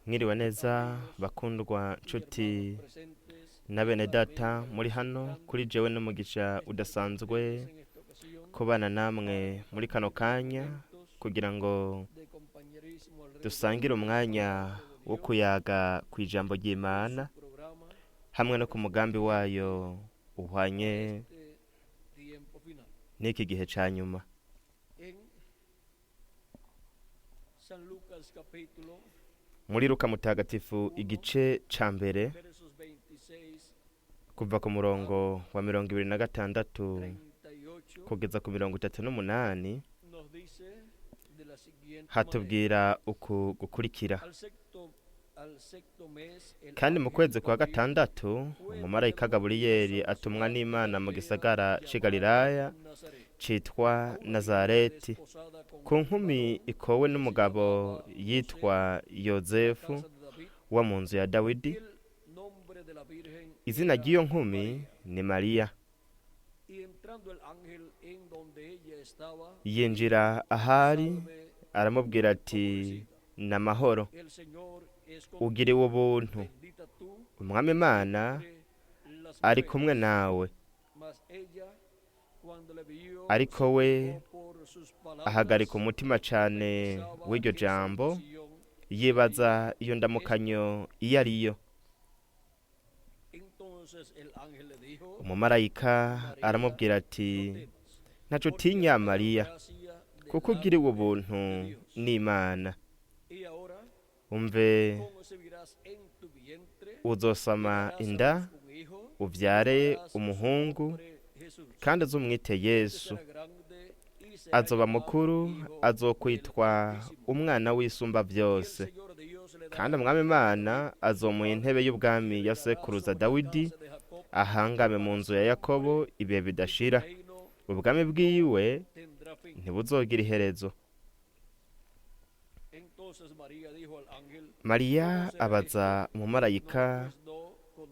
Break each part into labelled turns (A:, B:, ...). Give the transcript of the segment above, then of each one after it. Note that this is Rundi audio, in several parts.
A: Mwiriwe neza bakundwa nshuti na bene data muri hano kuri jewe n'umugisha udasanzwe kubana namwe muri kano kanya kugira ngo dusangire umwanya wo kuyaga ku ijambo ry'Imana hamwe no ku mugambi wayo uhwanye n'iki gihe ca nyuma. Muri Luka mutagatifu igice ca mbere kuva ku murongo wa 26 kugeza ku 38 hatubwira uku gukurikira. Kandi mu kwezi kwa gatandatu umumarayika Gaburiyeli atumwa n'Imana mu gisagara c'i Galilaya citwa Nazareti ku nkumi ikowe n'umugabo yitwa Yozefu wa mu nzu ya Dawidi. Izina ry'iyo nkumi ni Mariya. Yinjira ahari aramubwira ati n'amahoro, ugiriwe ubuntu, umwami Imana ari kumwe nawe. Ariko we ahagarika umutima cane w'iryo jambo, yibaza iyo ndamukanyo iyo ariyo. Umumarayika aramubwira ati ntaco utinya Mariya, kuko ugiriwe ubuntu n'Imana. Umve uzosama inda uvyare umuhungu, kandi azumwite Yesu. Azoba mukuru, azokwitwa umwana w'isumba vyose, kandi umwami Imana azomuha intebe y'ubwami ya sekuruza Dawidi, ahangame mu nzu ya Yakobo ibihe bidashira. Ubwami bwiwe ntibuzogira iherezo. Mariya abaza umumarayika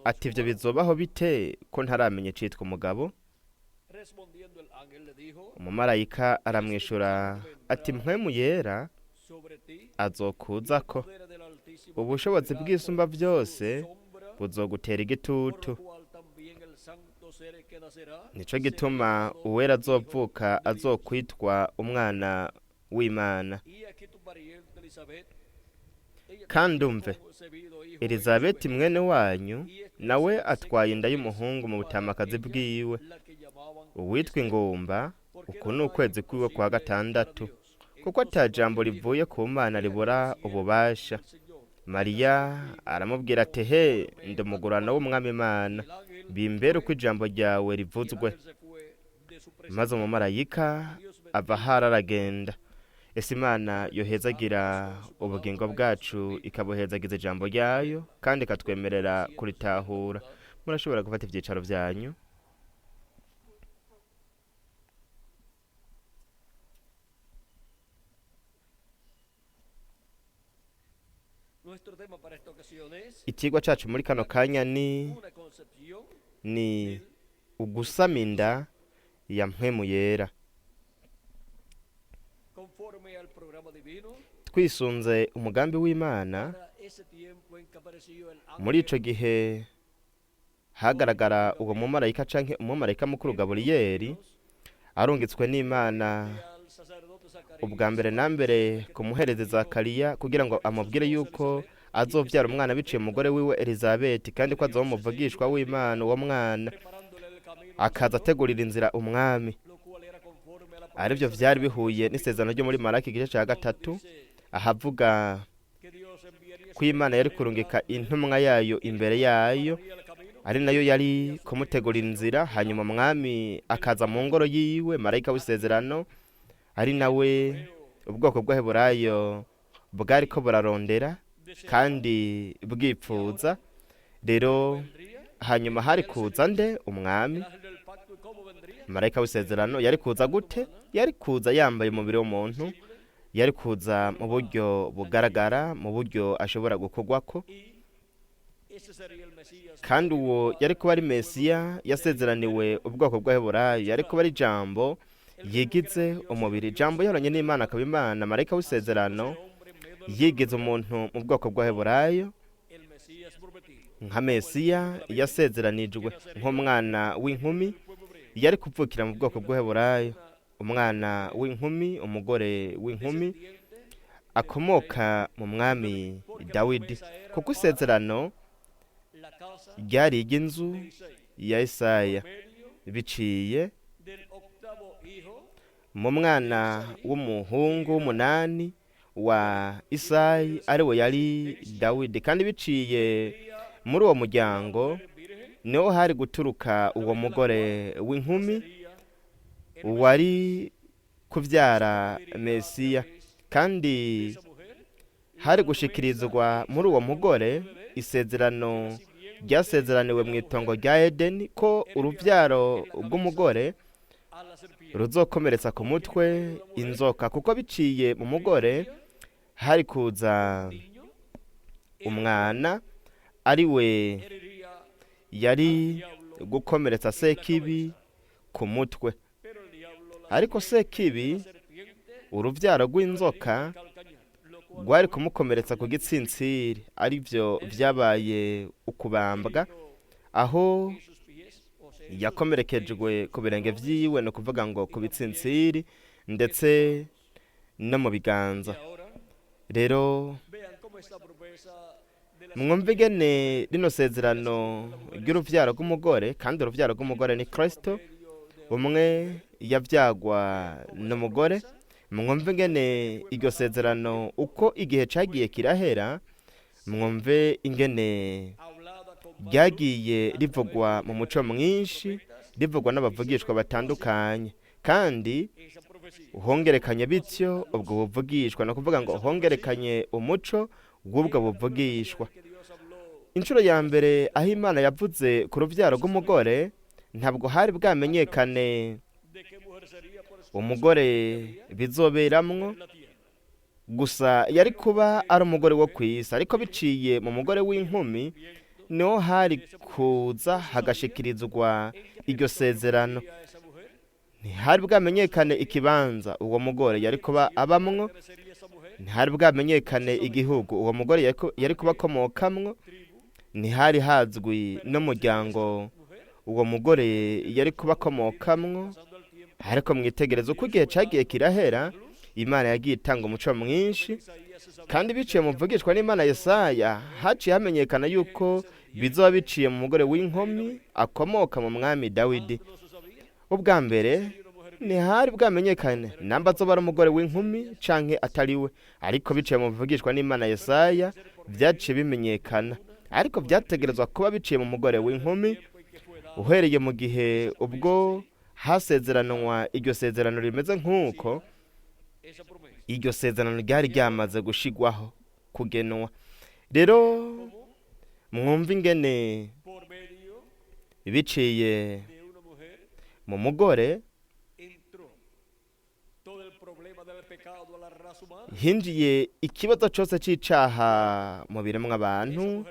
A: ati ivyo bizobaho bite ko ntaramenye citwa umugabo? Umumarayika aramwishura ati mpwemu yera azokuzako, ubushobozi bw'isumba vyose buzogutera igitutu. Nico gituma uwera azovuka azokwitwa umwana w'Imana. Kandi umve, Elizabeti mwene wanyu nawe atwaye inda y'umuhungu mu butamakazi bwiwe, uwitwa ingumba. Uku ni ukwezi kwiwe kwa gatandatu, kuko ata jambo rivuye ku Mana ribura ububasha. Mariya aramubwira ati he, ndi umugurano w'umwami Imana, bimbere uko ijambo ryawe rivuzwe. Maze umumarayika ava ahari aragenda. Ese Imana yohezagira ubugingo bwacu, ikabuhezagiza ijambo ryayo, kandi ikatwemerera kuritahura. Murashobora gufata ivyicaro vyanyu. Ikigwa cacu muri kano kanya ni ugusama inda ya mpwemu yera. Twisunze umugambi w'Imana, muri ico gihe hagaragara uwo mumarayika canke umumarayika mukuru Gaburiyeli arungitswe n'Imana ubwa mbere na mbere kumuhereza Zakariya kugira ngo amubwire yuko azovyara umwana biciye umugore wiwe Elizabeti, kandi ko azoba umuvugishwa w'Imana. Uwo mwana akaza ategurira inzira umwami. Arivyo vyari bihuye n'isezerano ryo muri Malaki igice ca 3, ahavuga ko Imana yari kurungika intumwa yayo imbere yayo, ari nayo yari kumutegurira inzira. Hanyuma umwami akaza mu ngoro yiwe, marayika w'isezerano, ari nawe ubwoko bw'Abaheburayo bwariko burarondera kandi bwipfuza. Rero hanyuma hari kuza nde? Umwami. Marayika w'isezerano yari kuza gute? Yari kuza yambaye umubiri w'umuntu, yari kuza mu buryo bugaragara, mu buryo ashobora gukorwako, kandi uwo yari kuba ari Mesiya yasezeraniwe ubwoko bw'Abaheburayo. Yari kuba ari jambo yigize umubiri. Jambo yaranye n'Imana akaba Imana. Marayika w'isezerano yigeze umuntu mu bwoko bw'abaheburayo nka mesiya yasezeranijwe nk'umwana w'inkumi yari kuvukira mu bwoko bw'abaheburayo, umwana w'inkumi, umugore w'inkumi akomoka mu mwami Dawidi, kuko isezerano ryari iry'inzu ya Isaya biciye mu mwana w'umuhungu w'umunani wa Isayi ariwe yari Dawidi, kandi biciye muri uwo muryango niho hari guturuka uwo mugore w'inkumi wari kubyara Mesiya, kandi hari gushikirizwa muri uwo mugore isezerano ryasezeraniwe mu itongo rya Edeni ko urubyaro rw'umugore ruzokomeretsa ku mutwe inzoka, kuko biciye mu mugore hari kuza umwana ari we yari gukomeretsa Sekibi ku mutwe, ariko Sekibi urubyaro rw'inzoka rwari kumukomeretsa ku gitsintsiri, ari byo byabaye ukubambwa, aho yakomerekejwe ku birenge byiwe, ni ukuvuga ngo ku bitsintsiri ndetse no mu biganza. Rero mwumve ingene rino sezerano ry'urubyaro rw'umugore, kandi urubyaro rw'umugore ni Kristo, umwe yabyagwa n'umugore. Mwumve ingene iryo sezerano uko igihe cyagiye kirahera, mwumve ingene ryagiye rivugwa mu muco mwinshi, rivugwa n'abavugishwa batandukanye, kandi hongerekanye bityo ubwo buvugishwa, ni ukuvuga ngo hongerekanye umuco w'ubwo buvugishwa. Inshuro ya mbere aho Imana yavuze ku rubyaro rw'umugore, ntabwo hari bwamenyekane umugore bizoberamwo, gusa yari kuba ari umugore wo ku isi, ariko biciye mu mugore w'inkumi niho hari kuza hagashikirizwa iryo sezerano. Ntihari bwamenyekane ikibanza uwo mugore yari kuba abamwo, ntihari bwamenyekane igihugu uwo mugore yari kuba akomokamwo, ntihari hazwi n'umuryango uwo mugore yari kuba akomokamwo. Ariko mwitegereza uko igihe cyagiye kirahera, Imana yagiye itanga umuco mwinshi, kandi biciye mu mvugishwa n'Imana Yesaya haciye hamenyekana yuko bizoba biciye mu mugore w'inkumi akomoka mu mwami Dawidi. Ubwa mbere ntihari bwamenyekane namba azoba ari umugore w'inkumi canke atari we, ariko biciye mu mvugishwa n'Imana Yesaya byaciye bimenyekana, ariko byategerezwa kuba biciye mu mugore w'inkumi, uhereye mu gihe ubwo hasezeranwa iryo sezerano rimeze nk'uko iryo sezerano ryari ryamaze gushigwaho kugenwa. Rero mwumva ingene biciye mu mugore hinjiye ikibazo cyose cy'icaha mu biremwa abantu.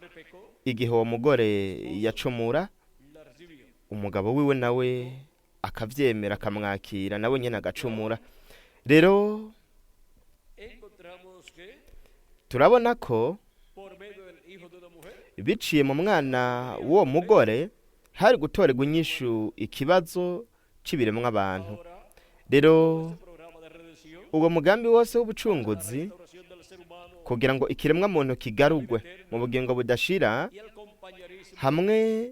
A: Igihe uwo mugore yacumura, umugabo wiwe nawe akavyemera akamwakira, nawe nyene agacumura. Rero turabona ko biciye mu mwana w'uwo mugore hari gutorerwa inyishu ikibazo c'ibiremwa abantu. Rero uwo mugambi wose w'ubucunguzi kugira ngo ikiremwa muntu kigarugwe mu bugingo budashira, hamwe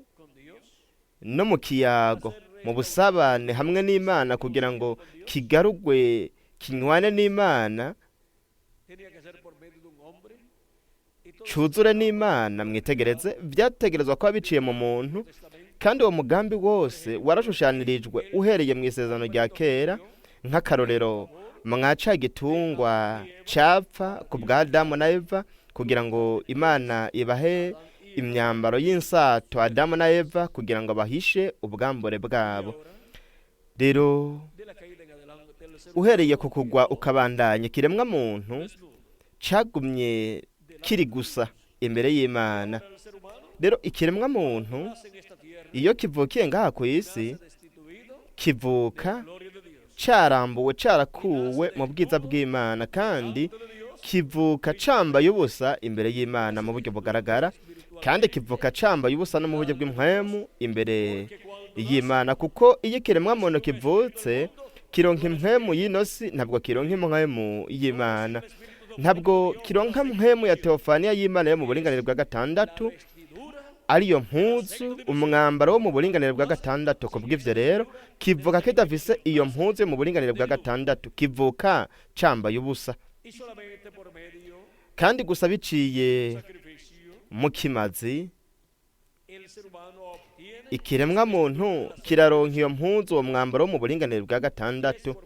A: no mu kiyago, mu busabane hamwe n'Imana, kugira ngo kigarugwe kinywane n'Imana, cuzure n'Imana. Mwitegereze, byategerezwa kuba biciye mu muntu, kandi uwo mugambi wose warashushanirijwe uhereye mu isezerano rya kera. Nk'akarorero, mwaca igitungwa capfa ku bwa Adamu na Eva, kugira ngo Imana ibahe imyambaro y'insato Adamu na Eva, kugira ngo bahishe ubwambure bwabo. Rero uhereye ku kugwa ukabandanya, kiremwa muntu cagumye kiri gusa imbere y'Imana. Rero ikiremwa muntu iyo kivukiye ngaha ku isi, kivuka carambuwe, carakuwe mu bwiza bw'Imana, kandi kivuka cambaye ubusa imbere y'Imana mu buryo bugaragara, kandi kivuka cambaye ubusa no mu buryo bw'impwemu imbere y'Imana, kuko iyo ikiremwa muntu kivutse kironka impwemu y'ino si, ntabwo kironka impwemu y'Imana, ntabwo kironka mpwemu ya teofaniya y'Imana yo mu buringanire bwa gatandatu, ariyo mpuzu umwambaro wo mu buringanire bwa gatandatu. Kubw'ivyo rero kivuka kidafise iyo mpuzu yo mu buringanire bwa gatandatu, kivuka cambaye ubusa, kandi gusa biciye mu kimazi ikiremwa muntu kiraronka iyo mpuzu uwo mwambaro wo mu buringanire bwa gatandatu,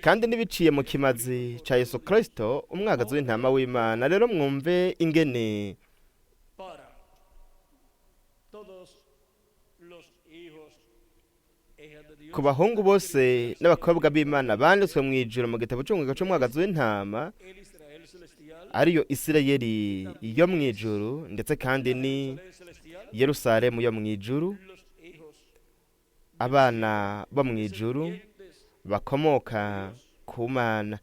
A: kandi nibiciye mu kimazi ca Yesu Kristo umwagazi w'intama w'Imana. Rero mwumve ingene ku bahungu bose n'abakobwa b'Imana banditswe mu ijuru mu gitabo c'umwagazi w'intama, ariyo Isirayeli yo mu ijuru, ndetse kandi ni Yerusalemu yo mu ijuru, abana bo mu ijuru bakomoka ku Mana.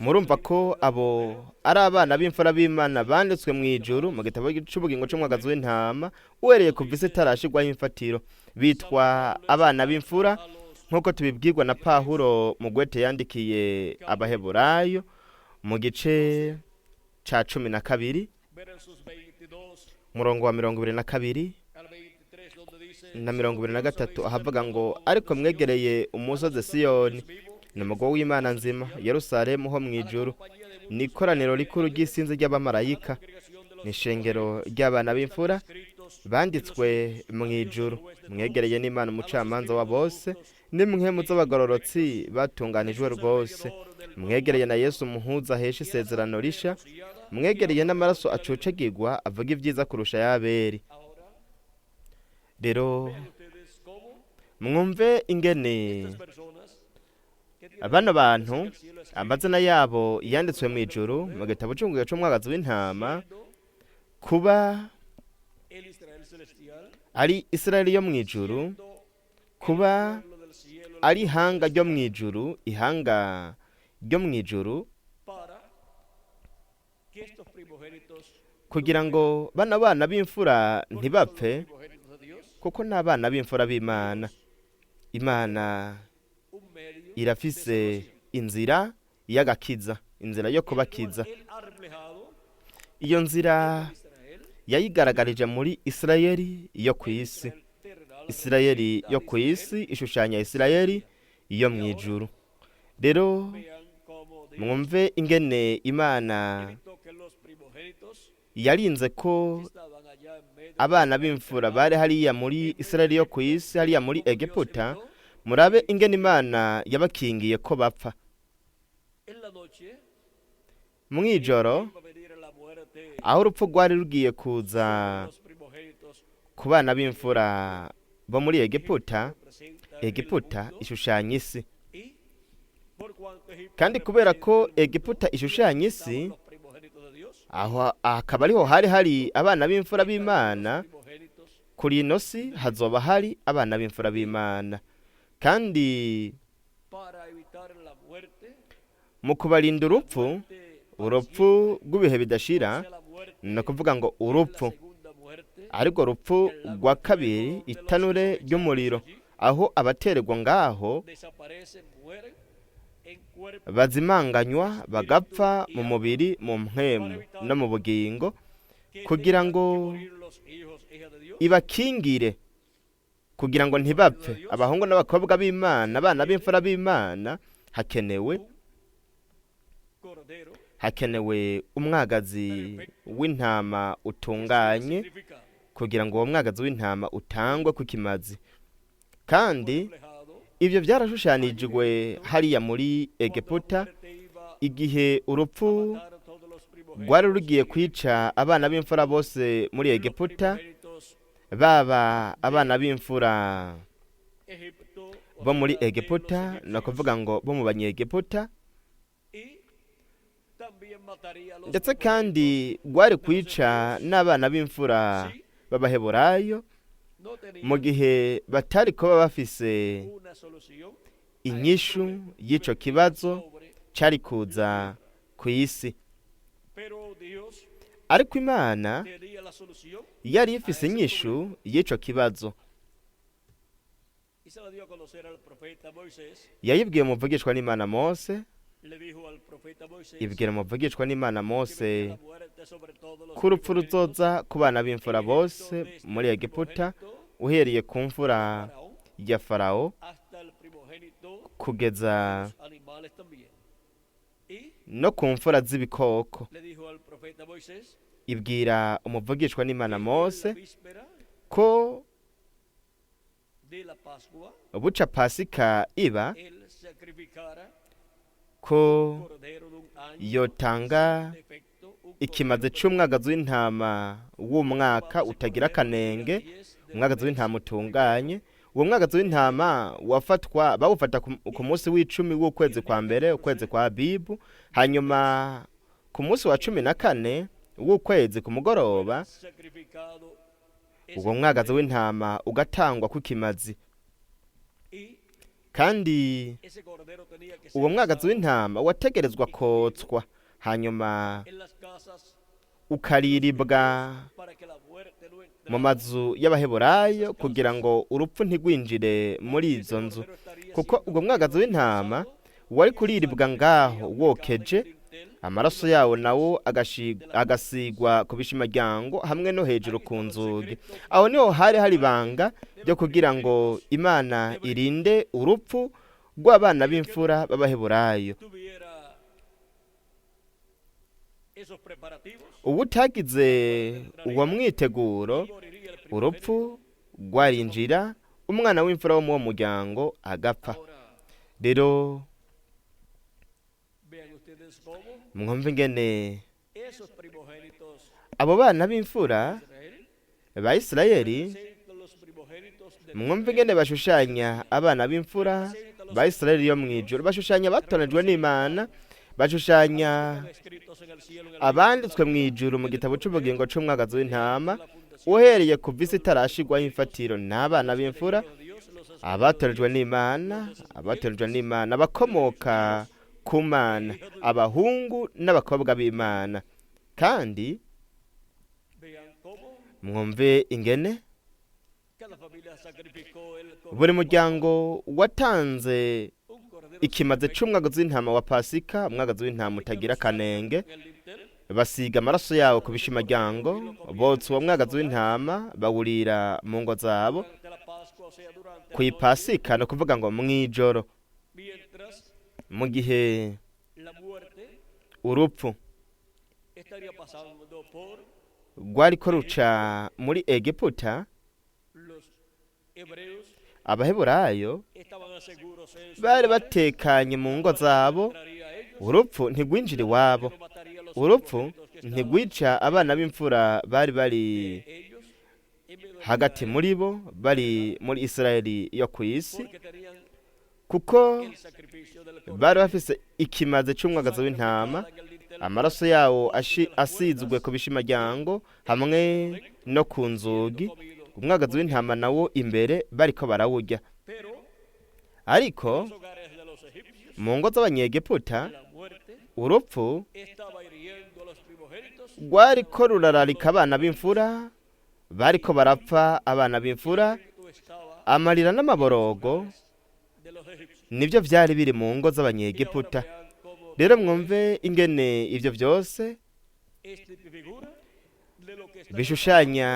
A: Murumva ko abo ari abana b'imfura b'Imana banditswe mu ijuru mu gitabo c'ubugingo c'umwagazi w'intama, uhereye kuva isi itarashirwaho imfatiro. Bitwa abana b'imfura nk'uko tubibwirwa na Pawulo mu gwete yandikiye Abaheburayo mu gice ca 12 murongo wa 22 na 23, ahavuga ngo ariko mwegereye umusozi Siyoni n'umugwa w'Imana nzima, Yerusalemu ho mu ijuru, ni ikoraniro rikuru ry'isinzi ry'abamarayika, ni ishengero ry'abana b'imfura banditswe mu ijuru. Mwegereye n'Imana umucamanza wa bose, n'impwemu z'abagororotsi batunganijwe rwose. Mwegereye na Yesu umuhuza ahesha isezerano risha, mwegereye n'amaraso acocegirwa avuga ibyiza kurusha y'aberi. Rero mwumve ingene bano bantu amazina yabo yanditswe mu ijuru mu gitabo c'umwagazi w'intama, kuba ari Isirayeli yo mu ijuru, kuba ari ihanga ryo mu ijuru, ihanga ryo mu ijuru, kugira ngo bano bana b'imfura ntibapfe, kuko n'abana b'imfura b'Imana. Imana irafise inzira y'agakiza, inzira yo kubakiza. Iyo nzira yayigaragarije muri Isirayeli yo ku isi. Isirayeli yo ku isi ishushanya Isirayeli yo mu ijuru. Rero mwumve ingene Imana yarinze ko abana b'imfura bari hariya muri Isirayeli yo ku isi, hariya muri Egiputa. Murabe ingene Imana yabakingiye ko bapfa. Mwijoro aho urupfu rwari rugiye kuza ku bana b'imfura bo muri Egiputa, Egiputa ishushanya isi, kandi kubera ko Egiputa ishushanya isi, aho akaba ariho hari abana b'imfura b'Imana, kuri ino si hazoba hari abana b'imfura b'Imana. Kandi mu kubarinda urupfu rw'ibihe bidashira, ni ukuvuga ngo urupfu ariko rupfu rwa kabiri, itanure ry'umuriro, aho abatererwa ngaho bazimanganywa bagapfa mu mubiri, mu mpwemu no mu bugingo, kugira ngo ibakingire, kugira ngo ntibapfe. Abahungu n'abakobwa b'Imana, abana b'imfura b'Imana, hakenewe umwagazi w'intama utunganye, kugira ngo uwo mwagazi w'intama utangwe ku kimazi. Kandi ibyo byarashushanijwe hariya muri Egiputa, igihe urupfu rwari rugiye kwica abana b'imfura bose muri Egiputa, baba abana b'imfura bo muri Egiputa, ni ukuvuga ngo bo mu banyegiputa, ndetse kandi rwari kwica n'abana b'imfura b'Abaheburayo, mu gihe batari kuba bafise inyishu y'ico kibazo cari kuza ku isi. Ariko Imana yari ifise inyishu y'ico kibazo. Yayibwiye umuvugishwa n'Imana Mose, ibwira umuvugishwa n'Imana Mose ko urupfu ruzoza ku bana b'imfura bose muri Egiputa, uhereye ku mfura ya Farawo kugeza no ku mfura z'ibikoko. Ibwira umuvugishwa n'Imana Mose ko buca Pasika iba, ko yotanga ikimaze c'umwagazi w'intama w'umwaka utagira akanenge, umwagazi w'intama utunganye. Uwo mwagazi w'intama bawufata ku munsi w'icumi w'ukwezi kwa mbere, ukwezi kwa Abibu. Hanyuma ku munsi wa 14 w'ukwezi ku mugoroba, uwo mwagazi w'intama ugatangwa ku kimazi. Kandi uwo mwagazi w'intama wategerezwa kotswa, hanyuma ukariribwa mu mazu y'Abaheburayo kugira ngo urupfu ntigwinjire muri izo nzu, kuko ubwo mwagazi w'intama wari kuriribwa ngaho wokeje, amaraso yawo nawo agasigwa ku bishimaryango hamwe no hejuru ku nzugi. Aho niho hari ibanga ryo kugira ngo Imana irinde urupfu rw'abana b'imfura b'Abaheburayo. Ubu utagize uwo mwiteguro, urupfu rwarinjira, umwana w'imfura wo mu muryango agapfa. Rero mwumve ingene abo bana b'imfura ba Isirayeli, mwumve ingene bashushanya abana b'imfura ba Isirayeli yo mw'ijuru, bashushanya batonejwe n'Imana, bashushanya abanditswe mw'ijuru mu gitabo c'ubugingo c'umwagazi w'intama, uhereye ku visi itarashigwaho imfatiro. N'abana b'imfura abatonejwe n'Imana, bakomoka ku Mana, abahungu n'abakobwa b'Imana. Kandi mwumve ingene buri muryango watanze ikimaze c'umwagazi w'intama wa Pasika, umwagazi w'intama utagira akanenge. Basiga amaraso yawo ku bishimaryango, botsa uwo mwagazi w'intama, bawurira mu ngo zabo. Ku Pasika no kuvuga ngo mw'ijoro, mu gihe urupfu rwariko ruca muri Egiputa, Abaheburayo bari batekanye mu ngo zabo. Urupfu ntigwinjira iwabo, urupfu ntigwica abana b'imfura bari hagati muri bo, bari muri Isirayeli yo ku isi, kuko bari bafise ikimaze c'umwagazi w'intama, amaraso yawo asizwe ku bishimaryango hamwe no ku nzugi. Umwagazi w'intama nawo imbere bariko barawurya. Ariko mu ngo z'Abanyegiputa, urupfu rwariko rurararika abana b'imfura, bariko barapfa abana b'imfura. Amarira n'amaborogo nivyo vyari biri mu ngo z'Abanyegiputa. Rero mwumve ingene ivyo vyose bishushanya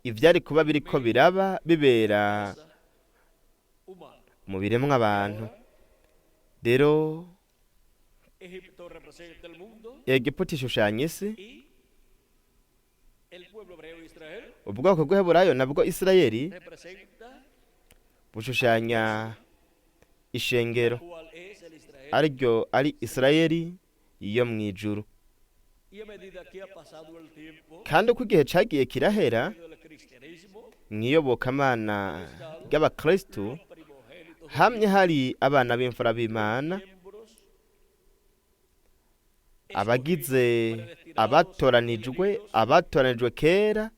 A: ivyari kuba biriko biraba bibera mu biremwa abantu. Rero Egiputa ishushanya isi, ubwoko bw'Abaheburayo nabwo Isirayeli bushushanya ishengero, ariryo ari Isirayeli yo mw'ijuru. Kandi uko igihe cagiye kirahera, mw'iyobokamana ry'Abakristu hamye hari abana b'imfura b'Imana, abagize abatoranijwe kera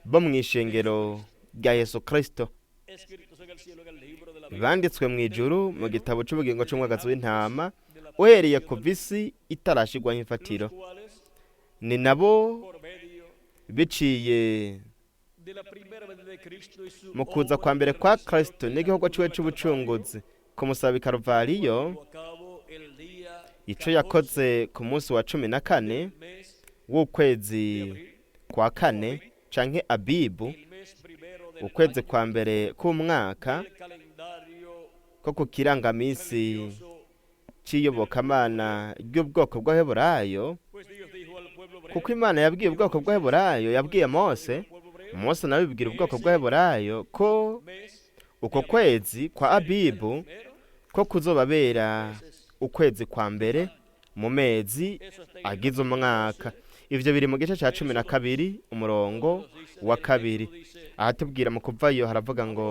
A: bo mw'ishengero rya Yesu Kristo. banditswe mu ijuru mu gitabo cy'ubugingo cy'umwagazi w'intama uhereye ku visi itarashigwaho imfatiro. Ni nabo biciye mu kuza kwa mbere kwa Kristo n'igihugu ciwe c'ubucunguzi ku musaraba Karuvariyo, ico yakoze ku munsi wa 14 w'ukwezi kwa kane canke Abibu, ukwezi kwa mbere k'umwaka ko ku kirangamisi c'iyobokamana ry'ubwoko bw'Abaheburayo, kuko Imana yabwiye ubwoko bw'Abaheburayo, yabwiye Mose nawe bibwira ubwoko bw'Abaheburayo ko uko kwezi kwa Abibu ko kuzobabera ukwezi kwa mbere mu mezi agize umwaka. Ivyo biri mu gice ca 12 umurongo wa 2. Ahatubwira mu kuvayo haravuga ngo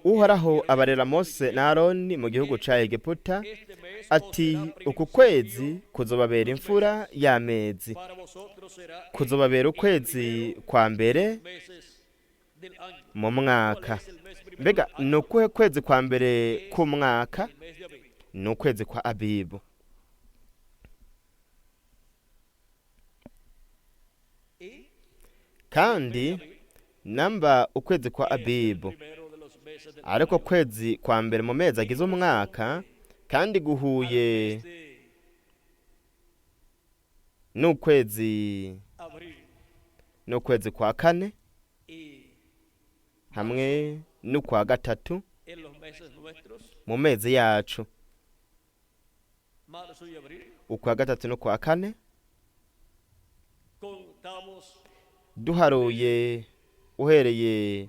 A: Uhoraho abarera Mose na Aroni mu gihugu ca Egiputa ati, uku kwezi kuzobabera imfura y'amezi, kuzobabera ukwezi kwa mbere mu mwaka. Mbega ni ukuhe kwezi kwa mbere k'umwaka? Ni ukwezi kwa Abibu. Kandi namba ukwezi kwa Abibu ariko kwezi kwa mbere mu mezi agize umwaka, kandi guhuye n'ukwezi kwa kane hamwe n'ukwa gatatu mu mezi yacu, ukwa gatatu n'ukwa kane duharuye uhereye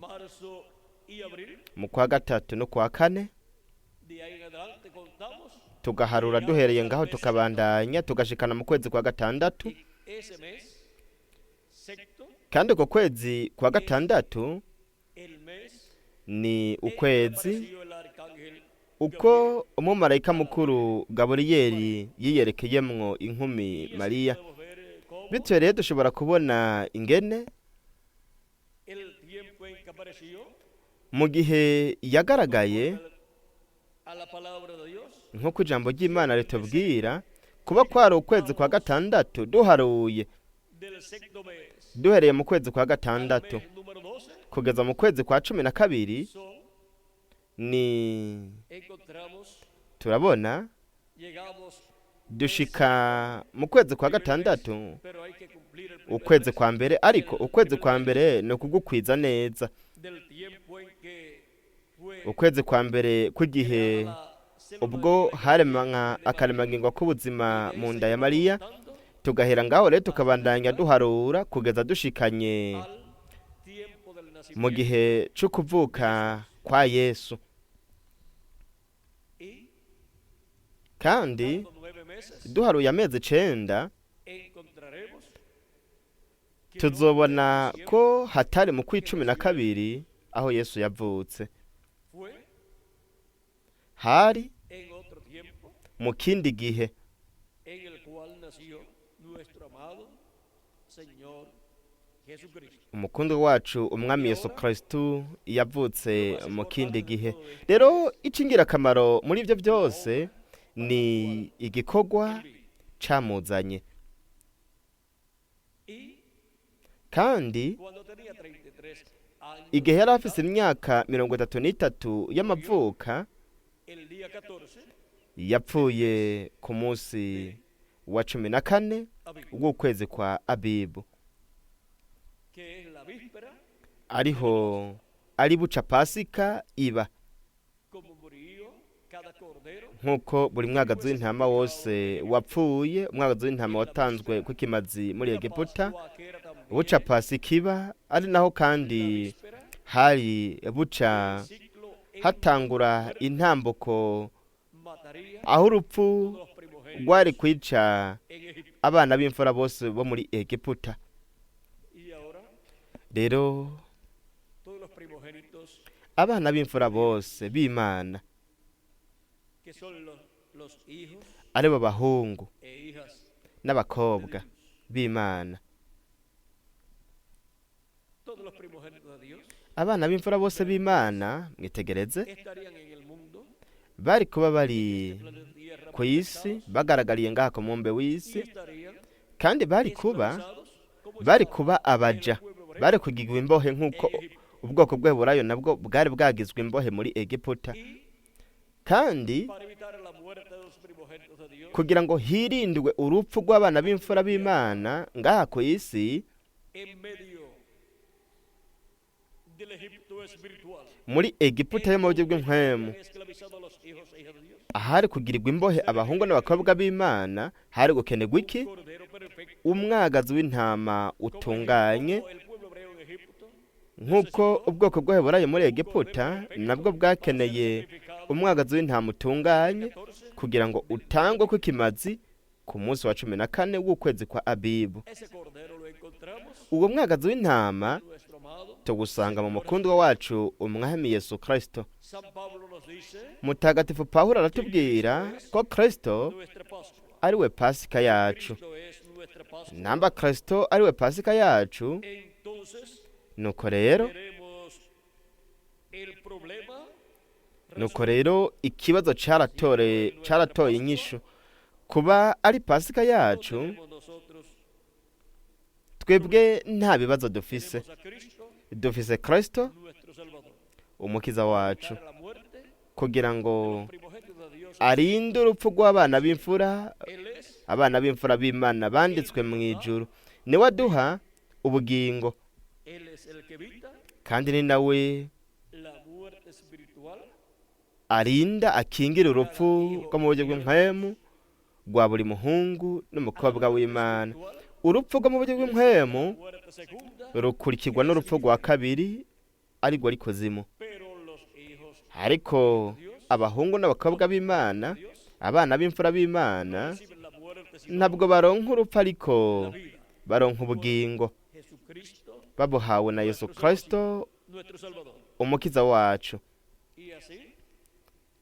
A: mu kwa gatatu no kwa kane, tugaharura duhereye ngaho tukabandanya tugashikana mu kwezi kwa gatandatu. Kandi uko kwezi kwa gatandatu ni ukwezi uko umumarayika mukuru Gaburiyeli yiyerekeyemwo inkumi Mariya. Bityo rero dushobora kubona ingene mu gihe yagaragaye nk'uko ijambo ry'Imana ritubwira, kuba kwari ukwezi kwa gatandatu duharuye duhereye mu kwezi kwa gatandatu kugeza mu kwezi kwa 12, ni turabona dushika mu kwezi kwa gatandatu ukwezi kwa mbere. Ariko ukwezi kwa mbere ni ukugukwiza neza, ukwezi kwa mbere kw'igihe ubwo haremwa akaremangingo k'ubuzima mu nda ya Mariya, tugahera ngaho rero tukabandanya duharura kugeza dushikanye mu gihe cyo kuvuka kwa Yesu. Kandi duharuye amezi 9 tuzobona ko hatari mu kw'icumi na kabiri aho Yesu yavutse, hari mu kindi gihe umukunzi wacu umwami Yesu Kristo yavutse mu kindi gihe. Rero icingira akamaro muri ibyo byose ni igikorwa camuzanye. Kandi igihe yari afise imyaka 33 y'amavuka, yapfuye ku munsi wa 14 w'ukwezi kwa Abibu, ariho ari buca Pasika iba, nk'uko buri mwagazi w'intama wose wapfuye, umwagazi w'intama watanzwe kw'ikimazi muri Egiputa, buca Pasika iba, ari naho kandi hari buca hatangura intambuko aho urupfu rwari kwica abana b'imfura bose bo muri Egiputa. Rero abana b'imfura bose b'Imana aribo bahungu n'abakobwa b'Imana, abana b'imfura bose b'Imana mwitegereze
B: estarían en el mundo,
A: bari kuba bari
B: planeta Tierra,
A: ku isi bagaragariye ngaha ku mumbe
B: y
A: w'isi,
B: estarían
A: kandi bari kuba
B: esclavizados, como
A: bari
B: estaba
A: kuba abaja, bari kugirwa imbohe nk'uko ubwoko bw'Eburayo nabwo bwari bwagizwe imbohe muri Egiputa.
B: y
A: Kandi
B: para evitar la muerte de los primogénitos de Dios,
A: kugira ngo hirindwe urupfu rw'abana b'imfura b'Imana ngaha ku isi,
B: en medio del Egipto espiritual,
A: muri Egiputa yo mu buryo bw'impwemu,
B: habían esclavizado a los hijos e hijas de Dios.
A: ahari kugirirwa imbohe abahungu n'abakobwa b'Imana, hari gukenerwa iki?
B: Cordero perfecto,
A: Umwagazi w'intama utunganye,
B: como el pueblo hebreo en Egipto,
A: nk'uko ubwoko bw'Eburayo muri Egiputa nabwo bwakeneye umwagazi w'intama utunganye kugira ngo utangwe kw'ikimazi ku munsi wa 14 w'ukwezi kwa Abibu.
B: ese cordero lo encontramos
A: Uwo mwagazi w'intama
B: en nuestro amado
A: tugusanga mu mukundwa wacu umwami Yesu Kristo.
B: San Pablo nos dice,
A: Mutagatifu Pawulo aratubwira ko Kristo
B: nuestra Pascua.
A: ari we Pasika yacu.
B: Cristo es nuestra Pascua.
A: Namba Kristo ari we Pasika yacu,
B: Entonces
A: nuko rero
B: tenemos el problema
A: nuko rero ikibazo caratoye inyishu. Kuba ari Pasika yacu,
B: tenemos nosotros,
A: twebwe nta bibazo dufise.
B: tenemos a Cristo,
A: Dufise Kristo
B: nuestro Salvador,
A: umukiza wacu,
B: para la muerte,
A: kugira ngo
B: primogénito de Dios.
A: arinde urupfu rw'abana b'imfura,
B: Él es
A: abana b'imfura b'Imana banditswe mu ijuru. Niwe aduha ubugingo,
B: Él es el que evita
A: kandi ni nawe
B: la muerte espiritual,
A: arinda akingira urupfu rwo mu buryo bw'impwemu rwa buri muhungu n'umukobwa w'Imana. Urupfu rwo mu buryo bw'impwemu
B: muerte segunda,
A: rukurikirwa n'urupfu rwa kabiri arirwo ari kuzimu.
B: pero los hijos
A: Ariko abahungu n'abakobwa b'Imana, abana b'imfura b'Imana,
B: reciben la muerte sino
A: ntabwo baronka urupfu ariko
B: la vida.
A: baronka ubugingo,
B: Jesucristo,
A: babuhawe na Yesu Kristo
B: nuestro Salvador.
A: umukiza wacu.
B: Y así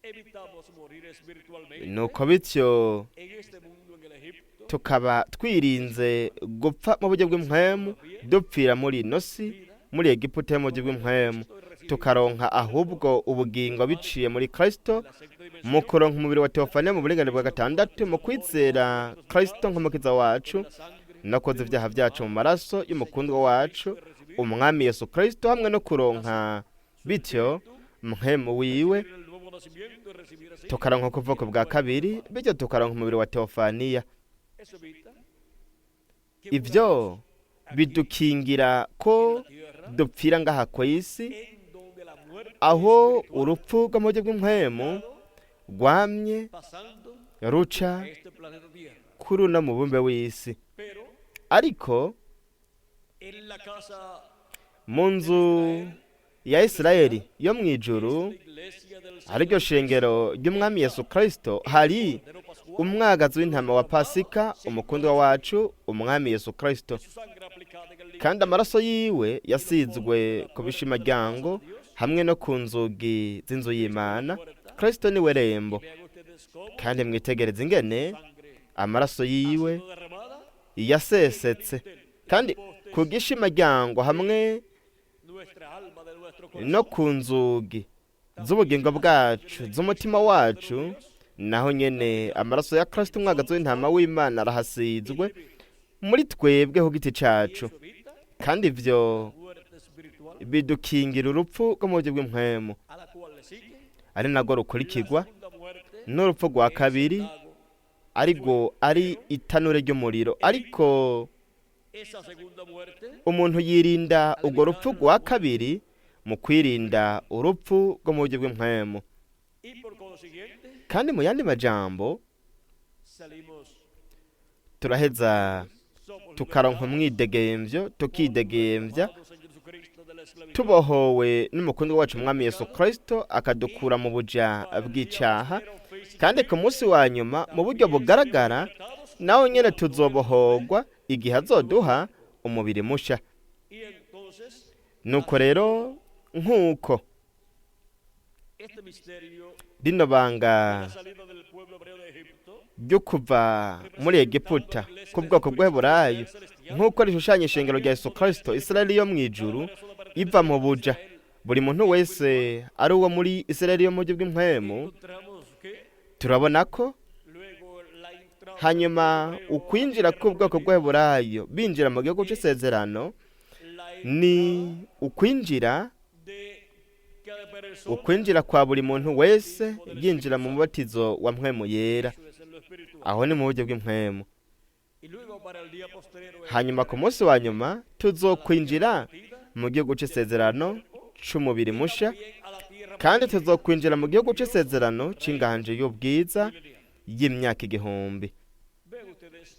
B: evitamos morir espiritualmente
A: Nuko bityo
B: en este mundo, en el Egipto,
A: tukaba twirinze gupfa mu buryo bw'impwemu, dupfira muri ino si, muri Egiputa yo mu buryo bw'impwemu, tukaronka ahubwo ubugingo biciye muri Kristo,
B: la sexta
A: mu
B: dimensión,
A: kuronka umubiri wa Teofaniya mu buringanire bwa gatandatu, mu kwizera Kristo nk'umukiza wacu,
B: la sangre,
A: no koza ibyaha byacu mu maraso y'umukundwa wacu umwami Yesu Kristo, hamwe no kuronka bityo mpwemu wiwe,
B: el nuevo nacimiento y recibir así.
A: tukaronka kuvuka bwa kabiri, bityo tukaronka umubiri wa Teofaniya.
B: Eso evita que
A: Ibyo bidukingira ko dupfira ngaha ku isi,
B: en donde la muerte
A: aho urupfu rwo mu buryo bw'impwemu rwamye
B: pasando
A: ruca
B: a este planeta Tierra.
A: kuri uno mubumbe w'isi.
B: Pero
A: Ariko
B: en la casa
A: mu nzu ya Isirayeli yo mu ijuru,
B: de la iglesia del
A: ariryo shengero ry'umwami Yesu Kristo, hari
B: Cordero Pascual,
A: umwagazi w'intama wa Pasika, umukundwa wacu umwami Yesu Kristo,
B: su sangre aplicada en el
A: kandi amaraso yiwe yasizwe ku bishimaryango hamwe no ku nzugi z'inzu y'Imana. Kristo niwe rembo,
B: vean ustedes cómo
A: kandi mwitegereze ingene
B: sangre
A: amaraso yiwe
B: siendo derramada,
A: yasesetse, kandi ku gishimaryango hamwe
B: nuestra alma de nuestro corazón.
A: no ku nzugi z'ubugingo bwacu z'umutima wacu, naho nyene amaraso ya Kristo umwagazi w'intama w'Imana arahasizwe muri twebwe ku giti cacu,
B: Eso evita
A: kandi ivyo
B: muerte espiritual,
A: bidukingira urupfu rwo mu buryo bw'impwemu,
B: a la cual le sigue
A: ari narwo rukurikirwa
B: segunda muerte,
A: n'urupfu rwa kabiri,
B: lago.
A: ariko ari itanure ry'umuriro. Ariko
B: Esa segunda muerte
A: umuntu yirinda urwo rupfu rwa kabiri mu kwirinda urupfu rwo mu buryo bw'impwemu,
B: y por consiguiente
A: kandi mu yandi majambo
B: salimos,
A: turaheza
B: somos
A: tukaronka umwidegemvyo, tukidegembya
B: liberados en Jesucristo de la esclavitud.
A: tubohowe n'umukundwa wacu umwami Yesu Kristo, akadukura mu buja bw'icaha, kandi ku munsi wa nyuma mu buryo bugaragara naho nyene tuzobohogwa igihe azoduha umubiri musha.
B: Y entonces
A: Nuko rero nk'uko
B: este misterio
A: rino
B: de
A: banga
B: la salida del pueblo hebreo de Egipto,
A: ryo kuva muri Egiputa ku bwoko bw'Eburayo, nk'uko rishushanya ishengero rya Yesu Kristo, Isirayeli yo mu ijuru iva mu buja buri muntu wese ari uwo muri Isirayeli yo mu buryo bw'impwemu,
B: encontramos que
A: turabona ko
B: luego la entrada
A: hanyuma ukwinjira k'ubwoko bw'Abaheburayo binjira mu gihugu cy'isezerano
B: la
A: ni ukwinjira
B: de cada persona
A: ukwinjira kwa buri muntu wese yinjira mu mubatizo wa mpwemu yera,
B: eso es en lo espiritual.
A: aho ni mu buryo bw'impwemu.
B: Y luego para el día posterior
A: hanyuma ku munsi wa nyuma tuzokwinjira mu gihugu cy'isezerano c'umubiri musha,
B: también a la tierra
A: kandi tuzokwinjira mu gihugu cy'isezerano c'inganje y'ubwiza y'imyaka 1000.
B: ven ustedes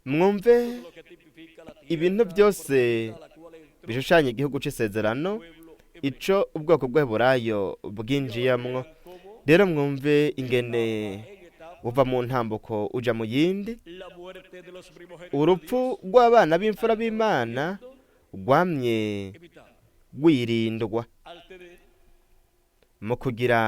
A: Mwumve
B: lo que tipifica la tierra
A: ibintu byose
B: a la cual entró
A: bishushanya igihugu cy'isezerano,
B: pueblo
A: ico ubwoko bw'Abaheburayo bwinjiyamwo.
B: como
A: Rero mwumve ingene
B: en etapa
A: uva mu ntambuko uja mu yindi.
B: la muerte de los primogénitos
A: Urupfu rw'abana b'imfura b'Imana rwamye
B: evitar
A: rwirindwa
B: al tener
A: mu kugira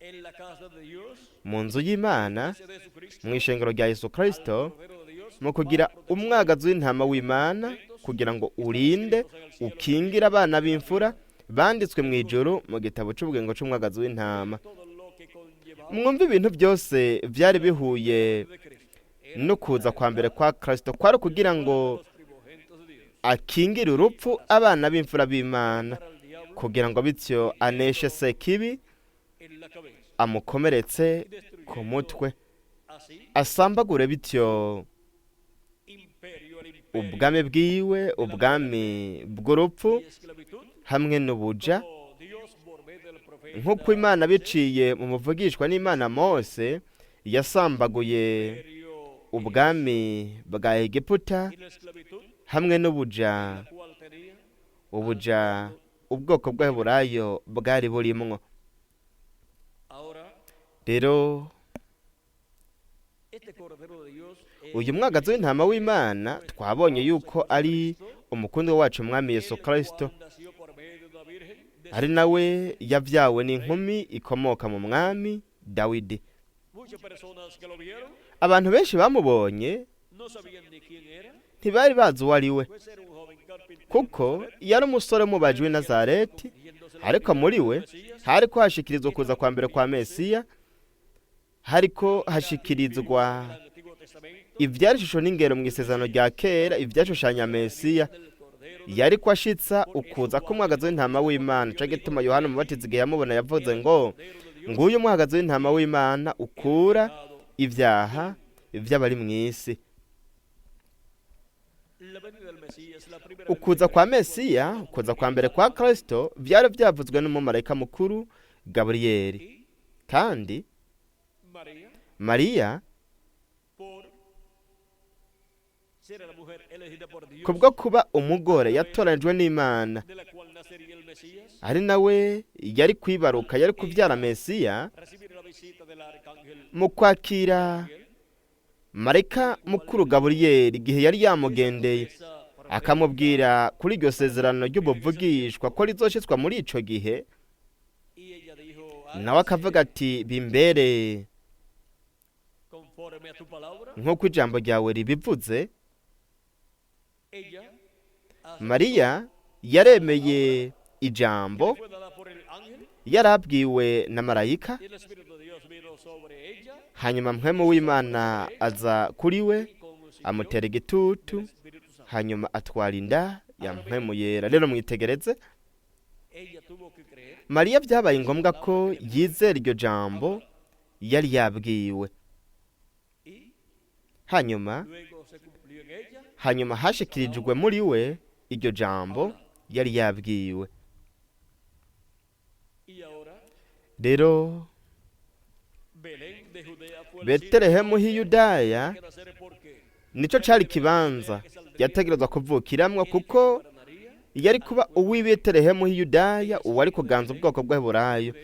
B: en la casa de Dios
A: mu nzu y'Imana,
B: de Jesucristo
A: mu ishengero rya Yesu Kristo,
B: Cordero de Dios
A: mu kugira umwagazi w'intama w'Imana kugira ngo urinde ukingire abana b'imfura banditswe mu ijuru mu gitabo c'ubugingo c'umwagazi w'intama.
B: todo lo que conllevaba
A: Mwumve ibintu byose byari bihuye
B: de Cristo
A: no kuza kwa mbere kwa Kristo kwari kugira ngo
B: los primogénitos de Dios
A: akingire urupfu abana b'imfura b'Imana,
B: para el diablo
A: kugira ngo bityo aneshe sekibi,
B: en la cabeza
A: amukomeretse ku mutwe,
B: así
A: asambagure bityo
B: imperio al imperio
A: ubwami bwiwe, ubwami bw'urupfu
B: y esclavitud
A: hamwe n'ubuja,
B: como Dios por medio del profeta
A: nk'uko Imana biciye mu muvugishwa n'Imana Mose yasambaguye
B: imperio
A: ubwami bwa Egiputa
B: y la esclavitud
A: hamwe n'ubuja,
B: la cual tenía
A: ubuja ubwoko bw'Abaheburayo bwari burimwo.
B: ahora
A: Rero
B: este cordero de Dios
A: uyu mwagazi w'intama w'Imana twabonye yuko ari umukundwa wacu umwami Yesu Kristo,
B: nació por medio de la virgen de
A: ari nawe yavyawe n'inkumi ikomoka mu mwami Dawidi.
B: muchas personas que lo vieron
A: Abantu benshi bamubonye
B: no sabían ni quién era
A: ntibari bazi uwo ari we,
B: pues era un joven carpintero
A: kuko yari umusore w'umubaji w'i Nazareti,
B: yéndose la
A: ariko muri we hariko hashikirizwa kuza kwa mbere kwa Mesiya, hariko hashikirizwa
B: al Antiguo Testamento
A: ivyari ishusho n'ingero mu isezerano rya kera ivyashushanya Mesiya,
B: del cordero
A: yariko ashitsa ukuza k'umwagazi w'intama w'Imana. Ico gituma Yohana umubatizi igihe yamubona yavuze ngo, nguyu umwagazi w'intama w'Imana ukura ivyaha vy'abari mw'isi.
B: la venida del Mesías la primera
A: Ukuza kwa Mesiya, ukuza kwa mbere kwa Kristo vyari vyavuzwe n'umumarayika mukuru Gaburiyeli,
B: y
A: kandi
B: María
A: Mariya
B: por ser la mujer elegida por Dios
A: kubwo kuba umugore yatoranijwe n'Imana,
B: de la cual nacería el Mesías
A: ari nawe yari kwibaruka, yari kuvyara Mesiya,
B: recibir la visita del arcángel
A: mu kwakira marayika mukuru Gaburiyeli igihe yari yamugendeye
B: esa
A: akamubwira kuri iryo sezerano ry'ubuvugishwa ko rizoshitswa muri ico gihe,
B: y ella dijo
A: nawe akavuga ati bimbere
B: conforme a tu palabra
A: nk'uko ijambo ryawe ribivuze.
B: ella
A: Mariya yaremeye ijambo
B: fue dada por el ángel
A: yarabwiwe na marayika,
B: y el Espíritu de Dios vino sobre ella
A: hanyuma mpwemu w'Imana aza kuri we
B: y consintió
A: amutera igitutu,
B: el Espíritu Santo.
A: hanyuma atwara inda ya mpwemu yera. Rero mwitegereze,
B: Ella tuvo que creer
A: Mariya byabaye ngombwa ko yizera iryo jambo yari yabwiwe,
B: y
A: hanyuma
B: luego se cumplió en ella
A: hanyuma hashikirijwe muri we iryo jambo yari yabwiwe.
B: y ahora
A: Rero
B: Belén de Judea fue el
A: Betelehemu h'i Yudaya
B: que nacer porque
A: nico cari ikibanza yategerezwa kuvukiramwo, kuko
B: para María
A: yari kuba uw'i Betelehemu h'i Yudaya, uwari kuganza ubwoko bw'Abaheburayo.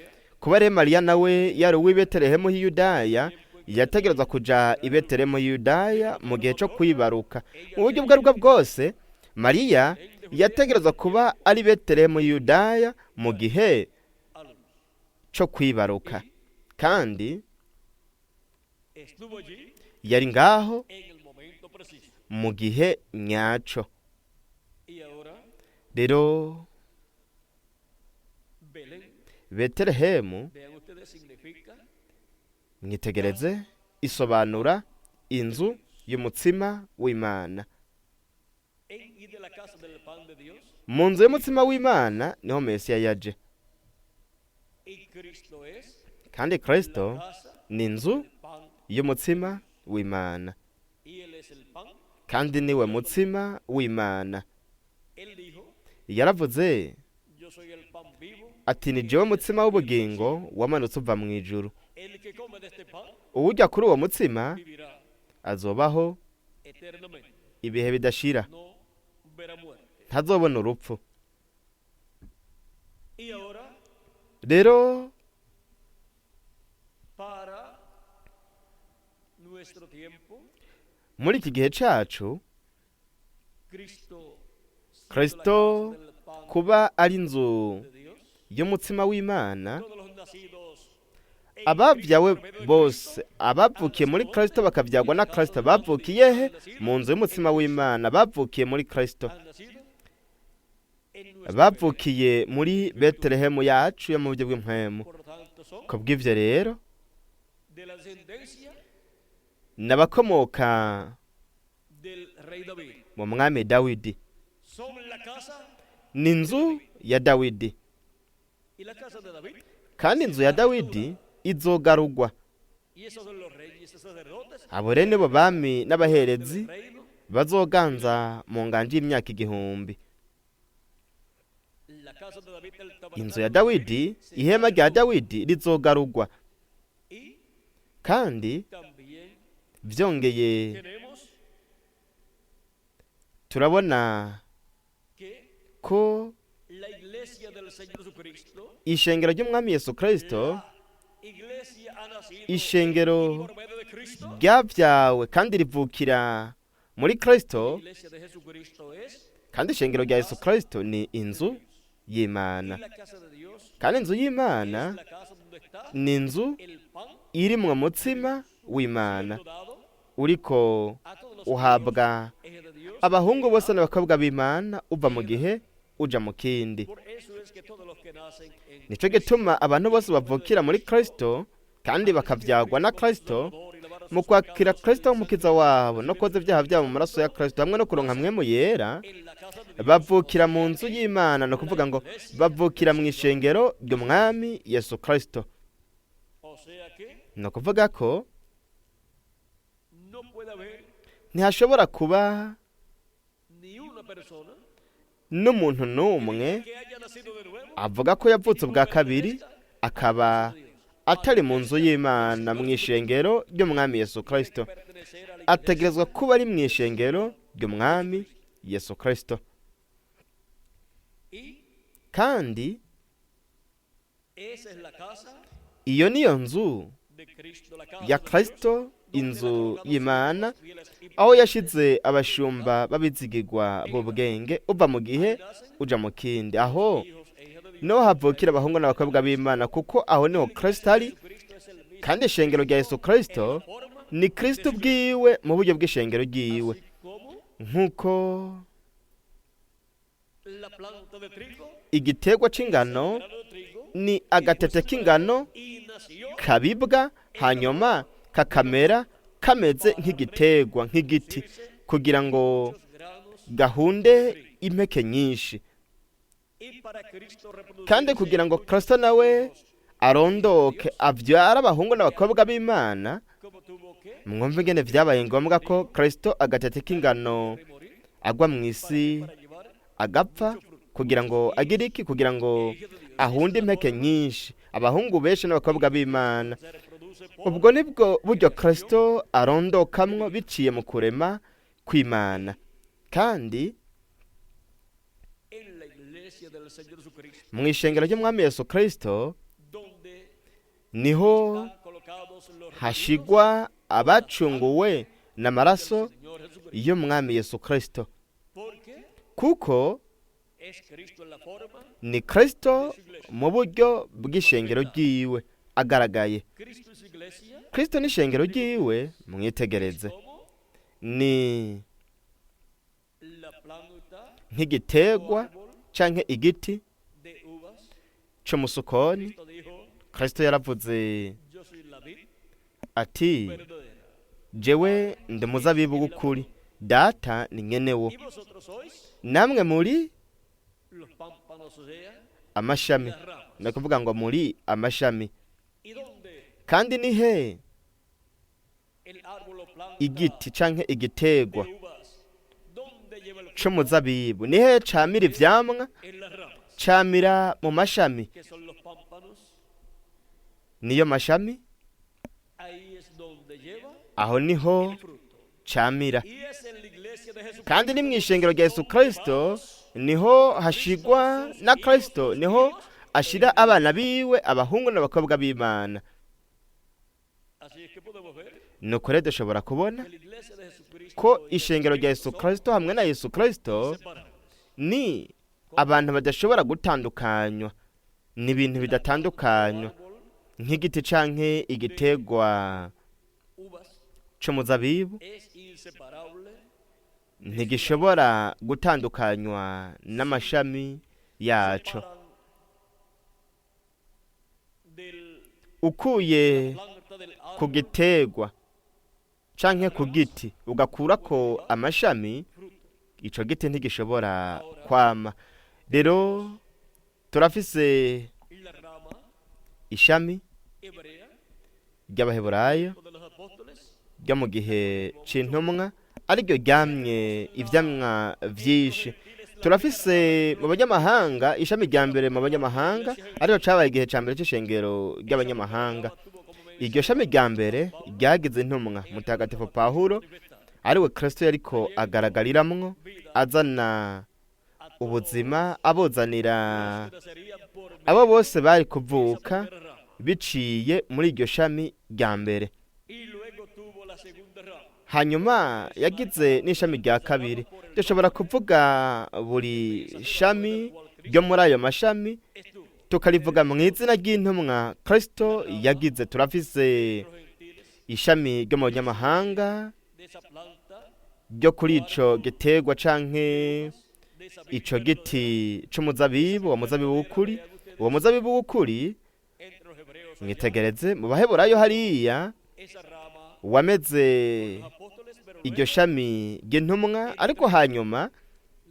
A: Kuba rero Mariya nawe yari uw'i Betelehemu h'i Yudaya, yategerezwa kuja i Betelehemu h'i Yudaya mu gihe co kwibaruka. Mu buryo ubwo aribwo bwose Mariya yategerezwa kuba ari Betelehemu h'i Yudaya mu gihe
B: a luz.
A: co kwibaruka, kandi
B: Estuvo allí
A: yari ngaho
B: en el momento preciso.
A: mu gihe nyaco.
B: Y ahora
A: Rero betelehemu
B: vean ustedes, significa
A: mwitegereze isobanura inzu y'umutsima w'imana.
B: y de la casa del pan de Dios.
A: mu nzu y'umutsima w'imana niho mesiya yaje,
B: Y Cristo es
A: kandi
B: la
A: kristo
B: casa
A: ni inzu
B: del pan.
A: y'umutsima w'imana,
B: Y Él es el pan.
A: kandi niwe mutsima w'imana.
B: Él dijo,
A: yaravuze
B: yo soy el pan vivo.
A: ati ni jewe mutsima w'ubugingo wamanutse uva mu ijuru,
B: El que come de este pan
A: uwurya kuri uwo mutsima
B: vivirá
A: azobaho
B: eternamente.
A: ibihe bidashira,
B: No verá muerte.
A: ntazobona urupfu.
B: Y ahora,
A: rero
B: para nuestro tiempo,
A: muri iki gihe cacu,
B: Cristo, siendo
A: Cristo
B: la casa del pan
A: kuba ari inzu
B: de Dios,
A: y'umutsima w'imana,
B: todos los nacidos en
A: ababyawe
B: Cristo, por medio de
A: bose
B: Cristo,
A: abavukiye muri kristo bakabyagwa na kristo bavukiye he? Mu nzu y'umutsima w'imana, bavukiye muri kristo,
B: han nacido en nuestro
A: bavukiye muri betelehemu yacu yo mu buryo bw'impwemu.
B: Por lo tanto, son
A: ku bw'ivyo rero
B: de la descendencia
A: n'abakomoka
B: del rey David.
A: mu mwami dawidi,
B: Son la casa
A: ni inzu ya dawidi,
B: y la casa de David.
A: kandi inzu ya dawidi izogarugwa.
B: Y esos son los reyes y sacerdotes
A: abo rero nibo bami n'abaherezi
B: del reino.
A: bazoganza mu nganje y'imyaka 1000.
B: La casa de David, el
A: inzu ya
B: tabernáculo
A: dawidi, ihema rya dawidi rizogarugwa.
B: y
A: kandi
B: también
A: vyongeye
B: tenemos
A: turabona
B: que
A: ko
B: la iglesia del Señor Jesucristo,
A: ishengero ry'umwami yesu kristo,
B: la iglesia ha nacido
A: ishengero
B: y por medio de Cristo.
A: ryavyawe kandi rivukira muri kristo,
B: La iglesia de Jesucristo es
A: kandi ishengero rya yesu kristo ni inzu y'imana,
B: y la casa de Dios
A: kandi inzu
B: es
A: y'imana
B: la casa donde está
A: ni inzu
B: el pan
A: irimwo mutsima w'imana
B: siendo dado
A: uriko
B: a todos los
A: uhabwa
B: hijos de Dios.
A: abahungu bose n'abakobwa b'imana uva mu gihe uja mu kindi.
B: Por eso es que todos los que nacen en
A: nico gituma abantu bose bavukira muri kristo kandi bakavyagwa na kristo, mu kwakira kristo nk'umukiza wabo no koza ibyaha byabo mu maraso ya kristo hamwe no kuronka mpwemu yera,
B: en la casa de Dios,
A: bavukira mu nzu y'imana, no kuvuga ngo bavukira mu ishengero ry'umwami yesu kristo.
B: o sea que
A: no kuvuga ko
B: no puede haber
A: ntihashobora kuba
B: ni una persona
A: n'umuntu n'umwe
B: que haya nacido de nuevo
A: avuga ko yavutse ubwa kabiri akaba atari mu nzu y'imana mu ishengero ry'umwami yesu kristo.
B: pertenecer a la iglesia.
A: ategerezwa kuba ari mu ishengero ry'umwami yesu kristo,
B: Y
A: kandi
B: esa es la casa
A: iyo niyo nzu
B: de Cristo, la casa
A: ya
B: de
A: kristo,
B: Dios,
A: inzu y'imana,
B: fieles y
A: aho yashize abashumba babizigirwa b'ubwenge uva mu gihe uja mu kindi, aho
B: hijos e hijas de Dios.
A: niho havukira abahungu n'abakobwa b'imana, kuko aho niho kristo ari,
B: Cristo es el mismo
A: kandi ishengero rya yesu kristo
B: forma,
A: ni kristo bwiwe mu buryo bw'ishengero ryiwe,
B: así como
A: nk'uko
B: la planta de trigo,
A: igiterwa c'ingano
B: grano de trigo,
A: ni agatete k'ingano
B: y nació
A: kabibwa hanyuma kakamera kameze nk'igiterwa nk'igiti, kugira ngo
B: muchos granos
A: gahunde impeke nyinshi,
B: y para Cristo reproducirse
A: kandi kugira ngo kristo nawe arondoke avyara abahungu n'abakobwa b'imana.
B: como tuvo que
A: mwumva ingene vyabaye ngombwa ko kristo agatete k'ingano
B: morir
A: agwa mu isi
B: para llevar
A: agapfa, kugira ngo agire iki? Kugira ngo ahunde impeke nyinshi, abahungu benshi n'abakobwa b'imana.
B: se reproduce por
A: ubwo nibwo buryo kristo arondokamwo biciye mu kurema kw'imana, kandi
B: en la iglesia del Señor Jesucristo,
A: mu ishengero ry'umwami yesu kristo
B: donde
A: niho
B: están colocados los
A: hashigwa abacunguwe n'amaraso
B: Señor Jesucristo,
A: y'umwami yesu kristo,
B: porque
A: kuko
B: es Cristo en la forma,
A: ni kristo mu buryo bw'ishengero ryiwe agaragaye.
B: Cristo y su iglesia,
A: kristo n'ishengero ryiwe mwitegereze,
B: como
A: ni
B: la planta
A: nk'igiterwa
B: árbol
A: canke igiti
B: de uvas
A: c'umusukoni.
B: Cristo dijo,
A: Kristo yaravuze
B: yo soy la vid
A: ati
B: verdadera
A: jewe ndi muzabibu w'ukuri, data ni nyenewo,
B: y vosotros sois
A: namwe muri
B: los pámpanos, o sea,
A: amashami.
B: las ramas.
A: ni ukuvuga ngo muri amashami.
B: ¿Y dónde
A: kandi ni he
B: el árbol o planta
A: igiti canke igitegwa
B: de uvas? ¿Dónde lleva el fruto?
A: c'umuzabibu? ni he camira ivyamwa?
B: En las ramas,
A: camira mu mashami.
B: que son los pámpanos.
A: niyo mashami,
B: Ahí es donde lleva
A: aho niho
B: el fruto.
A: camira.
B: Y es en la iglesia de Jesucristo.
A: kandi ni mw'ishengero rya Yesu Kristo niho hashigwa na Kristo, niho ashira abana biwe, abahungu n'abakobwa b'Imana.
B: Así es que podemos ver
A: nuko rero dushobora kubona
B: que la iglesia de Jesucristo
A: ko
B: y
A: ishengero rya Yesu Kristo hamwe na Yesu Kristo ni abantu badashobora gutandukanywa, ni ibintu bidatandukanywa, nk'igiti canke igitegwa
B: uvas
A: c'umuzabibu
B: es inseparable
A: ntigishobora gutandukanywa n'amashami yaco.
B: separan del
A: ukuye
B: planta del
A: ku
B: árbol
A: gitegwa canke ku giti ugakurako amashami,
B: fruto.
A: ico giti ntigishobora kwama. rero turafise
B: La rama
A: ishami
B: hebrea
A: ry'abaheburayo
B: de los apóstoles
A: ryo mu gihe c'intumwa, ariryo ryamye ivyamwa vyinshi. turafise mu banyamahanga ishami rya mbere mu banyamahanga, ariho cabaye igihe ca mbere c'ishengero ry'abanyamahanga. iryo shami rya mbere ryagize intumwa mutagatifu Pawulo, ariwe Kristo yariko agaragariramwo, azana ubuzima, abozanira
B: serían por
A: abo bose bari kuvuka biciye muri iryo shami rya mbere.
B: y luego tuvo la segunda rama.
A: hanyuma yagize n'ishami rya kabiri. dushobora kuvuga buri shami ryo muri ayo mashami
B: Estuvo
A: tukarivuga mu izina ry'intumwa Kristo yagize. turafise
B: los gentiles
A: ishami ryo mu banyamahanga
B: de esa planta,
A: ryo kuri ico gitegwa canke
B: de esa vid
A: ico giti c'umuzabibu, uwo muzabibu w'ukuri. uwo muzabibu w'ukuri
B: entre los hebreos
A: mwitegereze mu baheburayo hariya
B: esa rama
A: wameze
B: los apóstoles, pero
A: iryo shami ry'intumwa, ariko hanyuma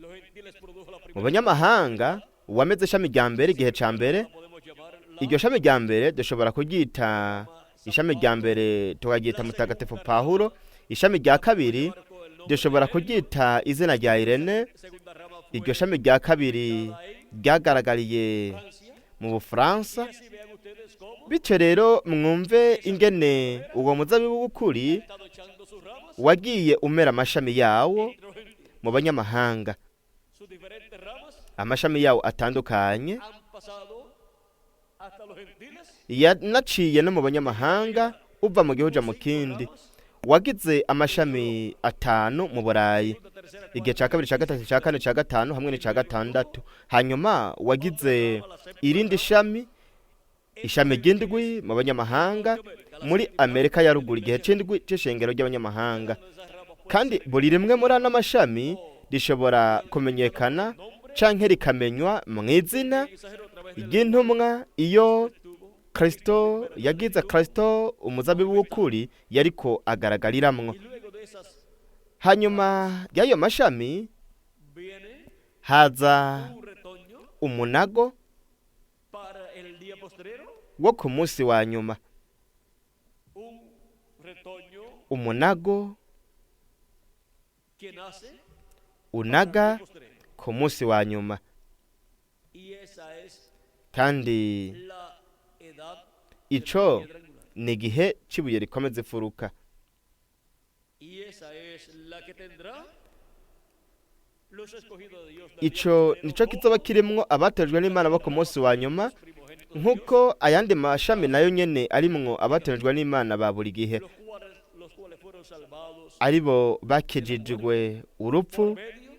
B: los gentiles produjo la
A: mu
B: primera.
A: banyamahanga wameze ishami rya mbere igihe ca mbere.
B: Podemos llamar la
A: iryo shami rya mbere dushobora kuryita ishami rya mbere tukaryita mutagatifu Pawulo. ishami rya kabiri dushobora kuryita izina rya Irene.
B: segunda rama fue
A: iryo shami rya kabiri ryagaragariye
B: Francia.
A: mu Bufaransa.
B: Así vean ustedes cómo
A: bityo rero mwumve ingene uwo muzabibu w'ukuri
B: ha estado echando sus ramas
A: wagiye umera amashami yawo
B: entre los gentiles.
A: mu banyamahanga.
B: Sus diferentes ramas
A: amashami yawo atandukanye
B: han pasado hasta los gentiles.
A: yanaciye no mu banyamahanga, uva mu gihugu uja mu kindi. wagize amashami atanu mu Burayi, igihe ca kabiri, ca gatatu, ca kane, ca gatanu hamwe n'ica gatandatu. hanyuma wagize irindi shami, ishami ry'indwi mu banyamahanga muri Amerika ya ruguru, igihe c'indwi c'ishengero ry'abanyamahanga. kandi buri rimwe muri ano mashami rishobora kumenyekana canke rikamenywa mu izina ry'intumwa iyo Kristo yagize. Kristo umuzabibu w'ukuri yariko agaragariramwo.
B: Y luego de esas
A: hanyuma y'ayo mashami
B: viene
A: haza
B: un retoño
A: umunago
B: para el día postrero,
A: wo ku munsi wa nyuma.
B: un retoño
A: umunago
B: que nace
A: unaga
B: postrero.
A: ku munsi wa nyuma.
B: Y esa es
A: kandi
B: la edad
A: ico
B: piedra angular.
A: ni igihe c'ibuye rikomeza ifuruka.
B: Y esa es la que tendrá los escogidos de Dios. del
A: ico
B: día
A: nico
B: postrero,
A: kizoba kirimwo abatojwe n'Imana bo ku munsi wa nyuma,
B: primogénitos de
A: nk'uko ayandi mashami nayo nyene arimwo abatojwe n'Imana ba buri gihe,
B: Dios, los cuales fueron salvados
A: aribo bakijijwe urupfu,
B: por medio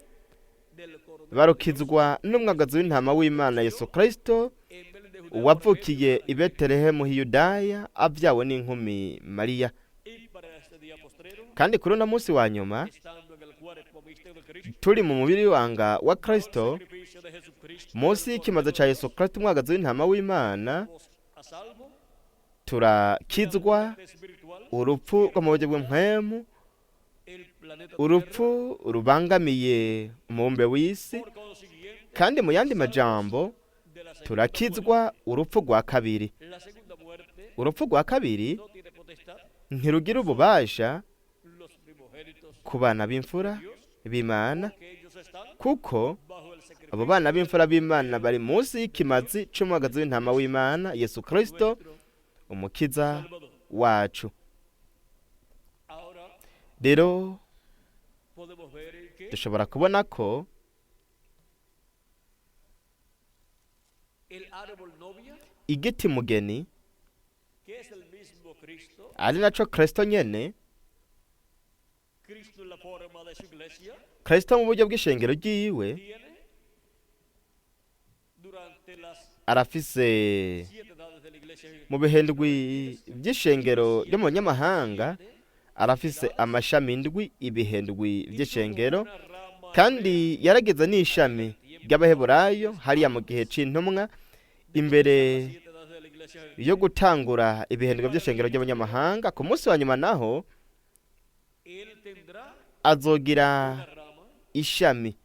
B: del cordero
A: barukizwa n'umwagazi w'intama w'Imana Yesu Kristo,
B: en Belén de Judea,
A: wavukiye i Betelehemu h'Iyudaya, avyawe n'inkumi Mariya.
B: y para este día postrero,
A: kandi kuri uno munsi wa nyuma
B: estando en el cuerpo cuerpo místico de Cristo,
A: turi mu mubiri wanga wa
B: bajo el
A: Kristo,
B: sacrificio de Jesucristo,
A: munsi y'ikimaze cya Yesu Kristo umwagazi w'intama w'Imana,
B: somos a salvo de la
A: turakizwa
B: muerte espiritual.
A: urupfu rwo mu buryo bw'impwemu,
B: El planeta
A: urupfu rubangamiye umubumbe w'isi,
B: Tierra, por consiguiente,
A: kandi mu yandi majambo
B: de la segunda
A: turakizwa urupfu rwa kabiri.
B: muerte. La segunda muerte
A: Urupfu rwa kabiri
B: no tiene potestad.
A: ntirugira ububasha
B: Los primogénitos
A: ku bana b'imfura
B: de Dios,
A: b'Imana,
B: que ellos están
A: kuko
B: bajo el sacrificio
A: abo bana b'imfura b'Imana bari munsi y'ikimazi cy'umwagazi w'intama w'Imana Yesu Kristo,
B: nuestro
A: umukiza
B: Salvador.
A: wacu.
B: Ahora
A: Rero
B: podemos ver en que
A: dushobora kubona ko
B: el árbol novia,
A: igiti mugeni
B: que es el mismo Cristo,
A: ari naco Kristo nyene,
B: Cristo en la forma de su iglesia,
A: Kristo mu buryo bw'ishengero ryiwe
B: tiene durante las
A: arafise
B: 7 edades de la iglesia
A: mu bihendwi by'ishengero ryo mu banyamahanga, arafise amashami indwi ibihendwi by'ishengero,
B: una rama
A: kandi yarageze n'ishami ry'abaheburayo hariya mu gihe c'intumwa imbere
B: 7 edades de la iglesia,
A: yo gutangura ibihendwe by'ishengero ry'abanyamahanga. Ku munsi wa nyuma naho
B: él tendrá
A: azogira
B: una rama,
A: ishami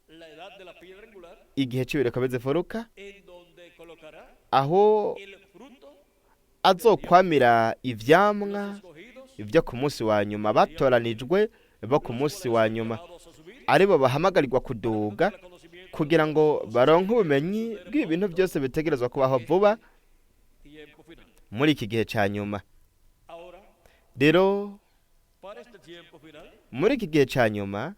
B: la edad de la piedra angular,
A: igihe c'ibireko bizifuruka,
B: en donde colocará
A: aho
B: el fruto
A: azokwamira
B: de
A: ivyamwa
B: los escogidos,
A: ibyo ku munsi wa nyuma batoranijwe bo ku munsi wa nyuma,
B: llamados a subir,
A: aribo bahamagarirwa kuduga
B: al conocimiento
A: kugira ngo baronke ubumenyi bw'ibintu byose bitegerezwa kubaho vuba
B: tiempo final.
A: muri iki gihe ca nyuma.
B: Ahora,
A: Rero
B: para este tiempo final,
A: muri iki gihe ca nyuma,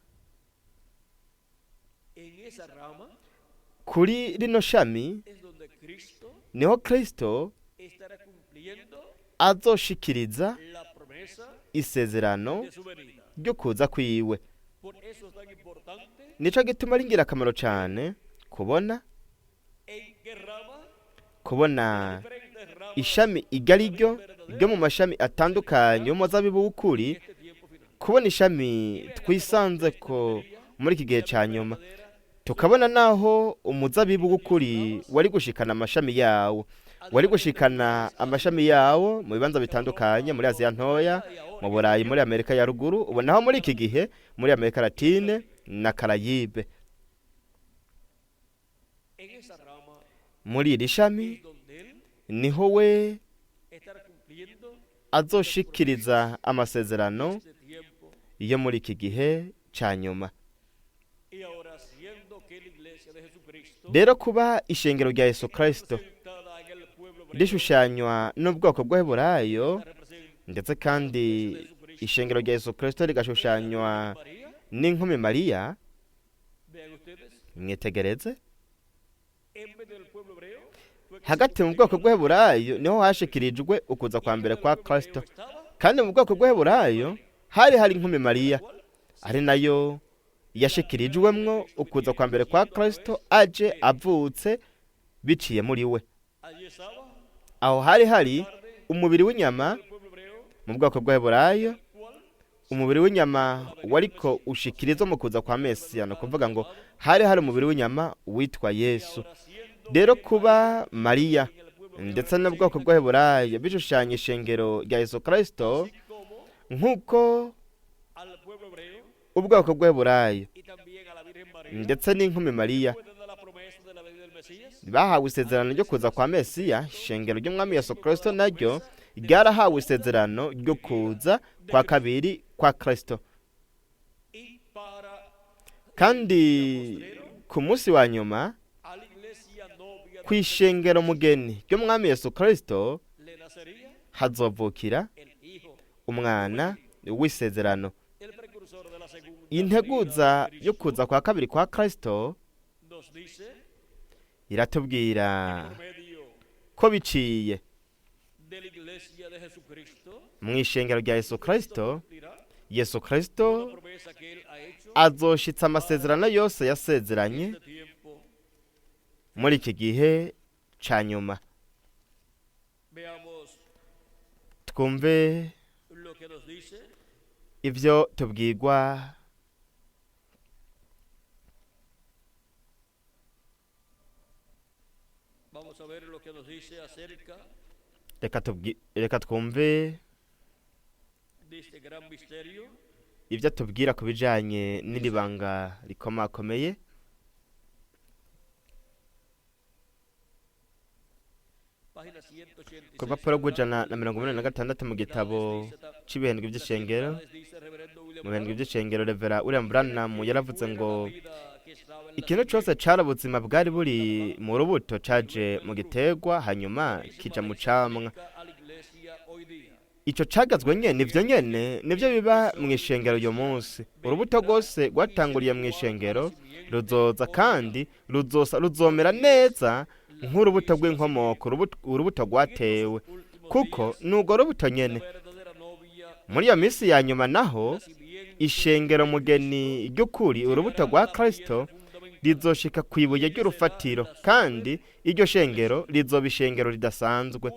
B: en esa rama
A: kuri rino shami
B: es donde Cristo
A: niho Kristo
B: estará cumpliendo
A: azoshikiriza
B: la promesa
A: isezerano
B: de su venida.
A: ryo kuza kwiwe.
B: Por eso es tan importante
A: Nico gituma ari ingirakamaro cane kubona
B: en qué rama,
A: kubona
B: diferentes ramas
A: ishami igari ryo mu mashami atandukanye y'umuzabibu w'ukuri,
B: este tiempo final.
A: kubona ishami twisanze ko muri iki gihe ca nyuma, tukabona naho umuzabibu w'ukuri wari gushikana amashami yawo, wari gushikana amashami yawo mu bibanza bitandukanye muri Aziya ntoya, mu Burayi, muri Amerika ya ruguru, ubu naho muri iki gihe muri Amerika Latine na Karayibe.
B: En esa rama
A: Muri iri shami
B: es donde Él
A: niho we
B: estará cumpliendo
A: azoshikiriza amasezerano
B: este tiempo.
A: yo muri iki gihe ca nyuma.
B: Y ahora, siendo que la iglesia de Jesucristo
A: Rero kuba ishengero rya Yesu Kristo
B: representada en el pueblo hebreo,
A: rishushanywa n'ubwoko bw'Abaheburayo,
B: representa
A: ndetse kandi ishengero rya Yesu Kristo rigashushanywa
B: María,
A: n'inkumi Mariya,
B: vean ustedes,
A: mwitegereze,
B: en vez del pueblo hebreo, fue que
A: hagati mu bwoko bw'Abaheburayo niho hashikirijwe ukuza kwa mbere kwa Kristo,
B: estaba
A: kandi mu bwoko bw'Abaheburayo hari inkumi Mariya, ari nayo yashikirijwemwo ukuza kwa mbere kwa Kristo aje avutse biciye muri we.
B: allí estaba
A: Aho hari umubiri w'inyama
B: el pueblo hebreo,
A: mu bwoko bw'Abaheburayo,
B: cual
A: umubiri w'inyama wariko ushikirizwa mu kuza kwa Mesiya, no kuvuga ngo hari umubiri w'inyama witwa Yesu.
B: ahora siendo
A: Rero kuba Mariya
B: en el pueblo
A: ndetse n'ubwoko bw'Abaheburayo bishushanya ishengero rya Yesu Kristo,
B: como
A: nk'uko
B: al pueblo hebreo
A: ubwoko bw'Abaheburayo
B: y también a la Virgen María,
A: ndetse n'inkumi Mariya
B: puede dar la promesa de la venida del Mesías,
A: bahawe isezerano ryo kuza kwa Mesiya, ishengero ry'umwami Yesu Kristo naryo ryarahawe isezerano ryo kuza kwa kabiri kwa Kristo.
B: y para
A: Kandi ku munsi wa nyuma
B: a la iglesia novia
A: ku ishengero mugeni ry'umwami Yesu Kristo
B: le nacería
A: hazovukira
B: el Hijo,
A: umwana w'isezerano.
B: el precursor de la segunda
A: Integuza
B: venida de
A: yo
B: Cristo,
A: kuza kwa kabiri kwa Kristo
B: nos dice
A: iratubwira
B: por medio
A: ko biciye
B: de la iglesia de Jesucristo,
A: mu ishengero rya Yesu Kristo,
B: dirá
A: Yesu
B: la
A: Kristo
B: promesa que Él ha hecho
A: azoshitsa amasezerano yose yasezeranye
B: en este tiempo.
A: muri iki gihe ca nyuma.
B: Veamos
A: Twumve
B: lo que nos dice
A: ivyo tubwirwa
B: Vamos a ver lo que nos dice acerca
A: reka twumve
B: de este gran misterio.
A: ibyo atubwira ku bijyanye n'iri banga rikomakomeye.
B: Página
A: ku
B: 186.
A: rupapuro rw'186 mu gitabo cy'ibihembwe by'ishengero, mu bihembwe by'ishengero Revera William Branham yaravuze ngo ikintu cyose cyari ubuzima bwari buri mu rubuto cyaje mu giterwa hanyuma kija mu camwa. Icyo cyagazwe nyene nivyo biba mu ishengero uyu munsi. Urubuto rwose rwatanguriye mu ishengero ruzoza kandi ruzomera neza nk'urubuto rw'inkomoko, urubuto rwatewe, kuko nurwo rubuto nyene. Muri iyo minsi ya nyuma naho ishengero mugeni ry'ukuri, urubuto rwa Kristo, rizoshika ku ibuye ry'urufatiro, kandi iryo shengero rizoba ishengero ridasanzwe,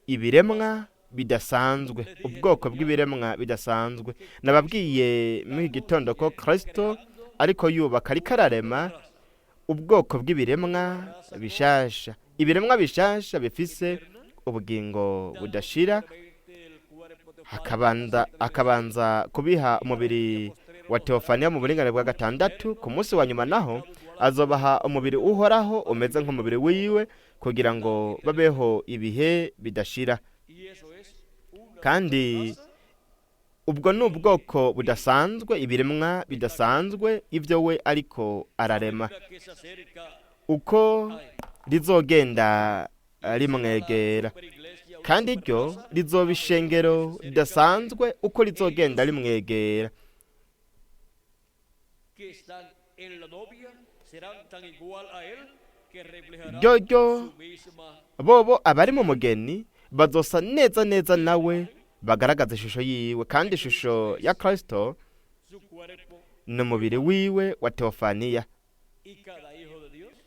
A: ibiremwa bidasanzwe, ubwoko bw'ibiremwa bidasanzwe. Nababwiye muri gitondo ko Kristo ariko yubaka, ariko ararema ubwoko bw'ibiremwa bishasha, ibiremwa bishasha bifise ubugingo budashira. Akabanza kubiha umubiri wa Teofaniya mu buringanire bwa 6. Ku munsi wa nyuma naho azobaha umubiri uhoraho umeze nk'umubiri wiwe, kugira ngo babeho ibihe bidashira. Kandi ubwo ni ubwoko budasanzwe, ibiremwa bidasanzwe, ibyo we ariko ararema. Uko rizogenda rimwegera, kandi iryo rizoba ishengero ridasanzwe uko rizogenda rimwegera. Ryo bobo abari mu mugeni bazosa neza neza nawe, bagaragaza ishusho yiwe, kandi ishusho ya Kristo ni umubiri wiwe wa Teofaniya.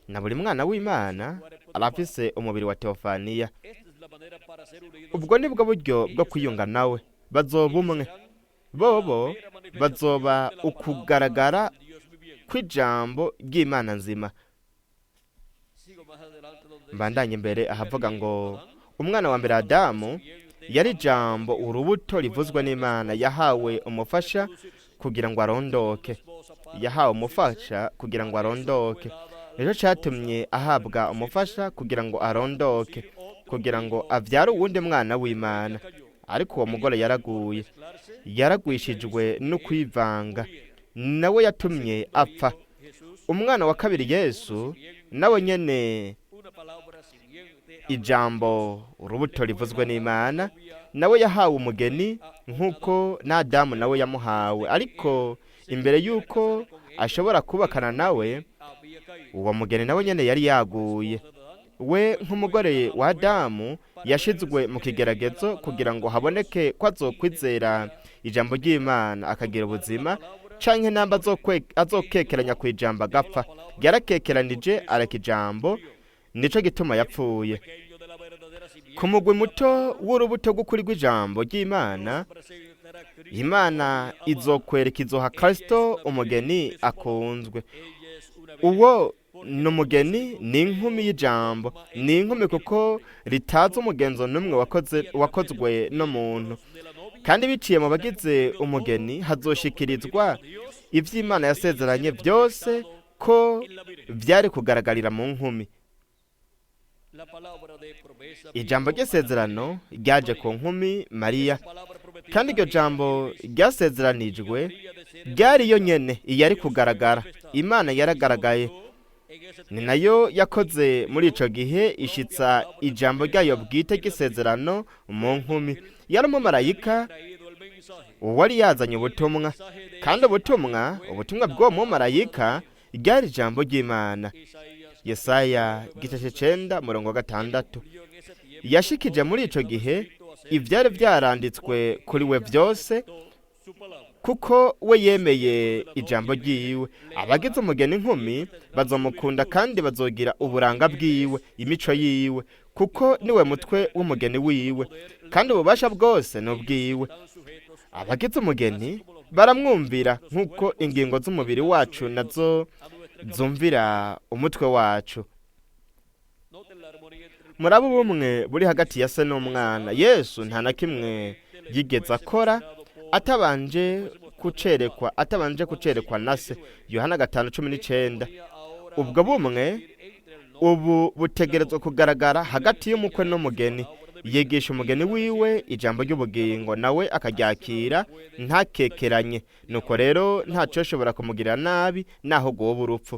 A: Na buri mwana w'Imana arafise umubiri wa Teofaniya. Ubwo nibwo buryo bwo kwiyunga nawe. Bazoba umwe, bobo bazoba ukugaragara kw'ijambo ry'Imana nzima. Mbandanye imbere ahavuga ngo umwana wa mbere Adamu yari ijambo, urubuto rivuzwa n'Imana, yahawe umufasha kugira ngo arondoke, yahawe umufasha kugira ngo arondoke. Rero cyatumye ahabwa umufasha kugira ngo arondoke, kugira ngo avyare uwundi mwana w'Imana. Ariko uwo mugore yaragwishijwe no kwivanga, nawe yatumye apfa. Umwana wa kabiri Yesu nawe nyene ijambo, urubuto rivuzwe n'Imana, nawe yahawe umugeni nk'uko n'Adamu nawe yamuhawe. Ariko imbere y'uko ashobora kubakana nawe, uwo mugeni nawe nyene yari yaguye. We nk'umugore wa Adamu yashizwe mu kigeragezo kugira ngo haboneke ko azokwizera ijambo ry'Imana akagira ubuzima, canke namba azokekeranya ku ijambo agapfa. Yarakekeranije areka ijambo, nico gituma yapfuye. Ku mugwi muto w'urubuto rw'ukuri rw'ijambo ry'Imana, Imana izokwereka, izoha Kristo umugeni akunzwe. Uwo ni umugeni, ni inkumi y'ijambo, ni inkumi kuko ritazi umugenzo n'umwe wakozwe n'umuntu. Kandi biciye mu bagize umugeni hazoshikirizwa ivy'Imana yasezeranye byose ko byari kugaragarira mu nkumi. Ijambo ry'isezerano ryaje ku nkumi Mariya, kandi iryo jambo ryasezeranijwe ryari yo nyene iyari kugaragara. Imana yaragaragaye, ni nayo yakoze muri ico gihe, ishitsa ijambo ryayo bwite ry'isezerano mu nkumi. Yari umumarayika uwari yazanye ubutumwa, kandi ubutumwa bw'uwo mumarayika ryari ijambo ry'Imana. Yesaya 9:6 yashikije muri ico gihe ivyari vyaranditswe kuri we byose, kuko we yemeye ijambo ryiwe. Abagize umugeni inkumi bazomukunda kandi bazogira uburanga bwiwe, imico yiwe, kuko niwe mutwe w'umugeni wiwe, kandi ububasha bwose ni ubwiwe. Abagize umugeni baramwumvira nk'uko ingingo z'umubiri wacu nazo zumvira umutwe wacu. murabe ubumwe buri hagati ya se n'umwana. Yesu nta na kimwe yigeze akora atabanje kucerekwa na se. Yohana 5:19. ubwo bumwe ubu butegerezwa kugaragara hagati y'umukwe n'umugeni. Yigisha umugeni wiwe ijambo ry'ubugingo, nawe akaryakira ntakekeranye. Nuko rero ntacyo ashobora kumugirira nabi naho gwoba urupfu.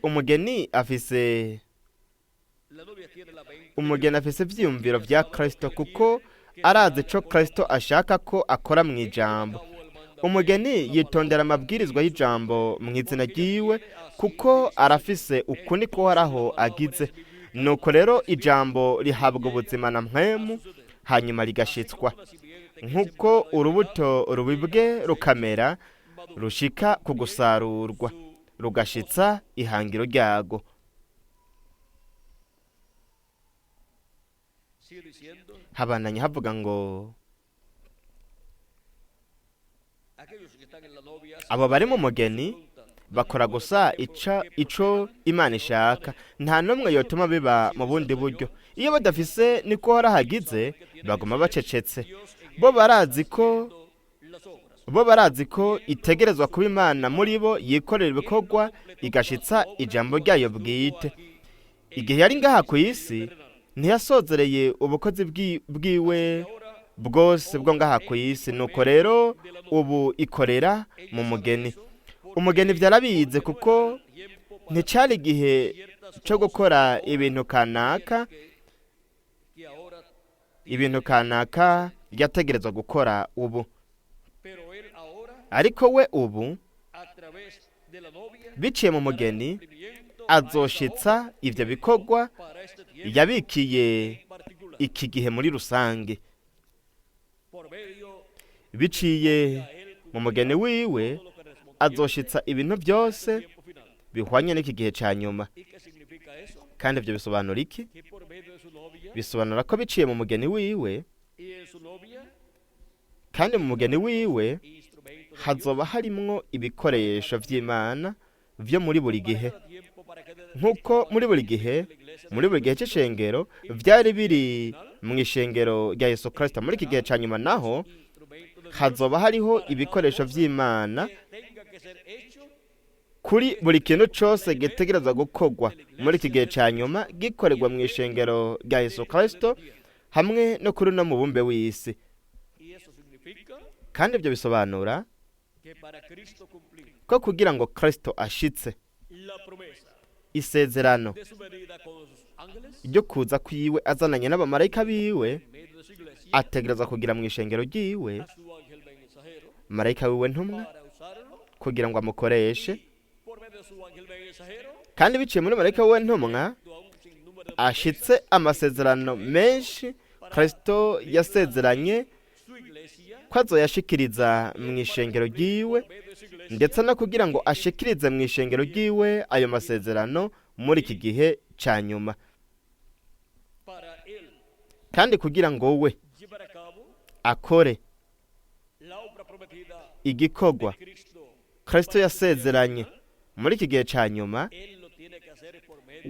A: umugeni afise ivyiyumviro vya Kristo, kuko arazi ico Kristo ashaka ko akora mu ijambo. Umugeni yitondera amabwirizwa y'ijambo mu izina ryiwe, kuko arafise uku niko Uhoraho agize. Nuko rero ijambo rihabwa ubuzima na mpwemu, hanyuma rigashitswa. Nk'uko urubuto rubibwe rukamera, rushika ku gusarurwa, rugashitsa ihangiro ryago. Habananye havuga ngo abo bari mu mugeni bakora gusa ico Imana ishaka, nta n'umwe yotuma biba mu bundi buryo. Iyo badafise niko Uhoraho agize, baguma bacecetse. Bo barazi ko itegerezwa kuba Imana muri bo yikorera ibikorwa, igashitsa ijambo ryayo bwite. Igihe yari ngaha ku isi, ntiyasozereye ubukozi bwiwe bwose bwo ngaha ku isi. Nuko rero ubu ikorera mu mugeni. Umugeni vyarabize, kuko nticari igihe cyo gukora ibintu kanaka yategerezwa gukora ubu. Ariko we ubu biciye mu mugeni azoshitsa ivyo bikorwa yabikiye iki gihe muri rusange. Biciye mu mugeni wiwe azoshitsa ibintu byose bihwanye n'iki gihe ca nyuma. Kandi ivyo bisobanura iki? Bisobanura ko biciye mu mugeni wiwe, kandi mu mugeni wiwe hazoba harimwo ibikoresho vy'Imana vyo muri buri gihe. Nk'uko muri buri gihe c'ishengero vyari biri mu ishengero rya Yesu Kristo, muri iki gihe ca nyuma naho hazoba hariho ibikoresho vy'Imana kuri buri kintu cose gitegerezwa gukorwa muri iki gihe ca nyuma, gikorerwa mu ishengero rya Yesu Kristo hamwe no kuri no mu bumbe w'isi. Kandi ibyo bisobanura ko kugira ngo Kristo ashitse isezerano ryo kuza kwiwe azananye n'abamarayika biwe, ategereza kugira mu ishengero ryiwe marayika wiwe ntumwa kugira ngo amukoreshe. Kandi biciye muri marayika wiwe ntumwa ashitse amasezerano menshi Kristo yasezeranye ko azoyashikiriza mu ishengero ryiwe, ndetse no kugira ngo ashikirize mu ishengero ryiwe ayo masezerano muri iki gihe ca nyuma. Kandi kugira ngo we akore igikorwa Kristo yasezeranye muri iki gihe ca nyuma,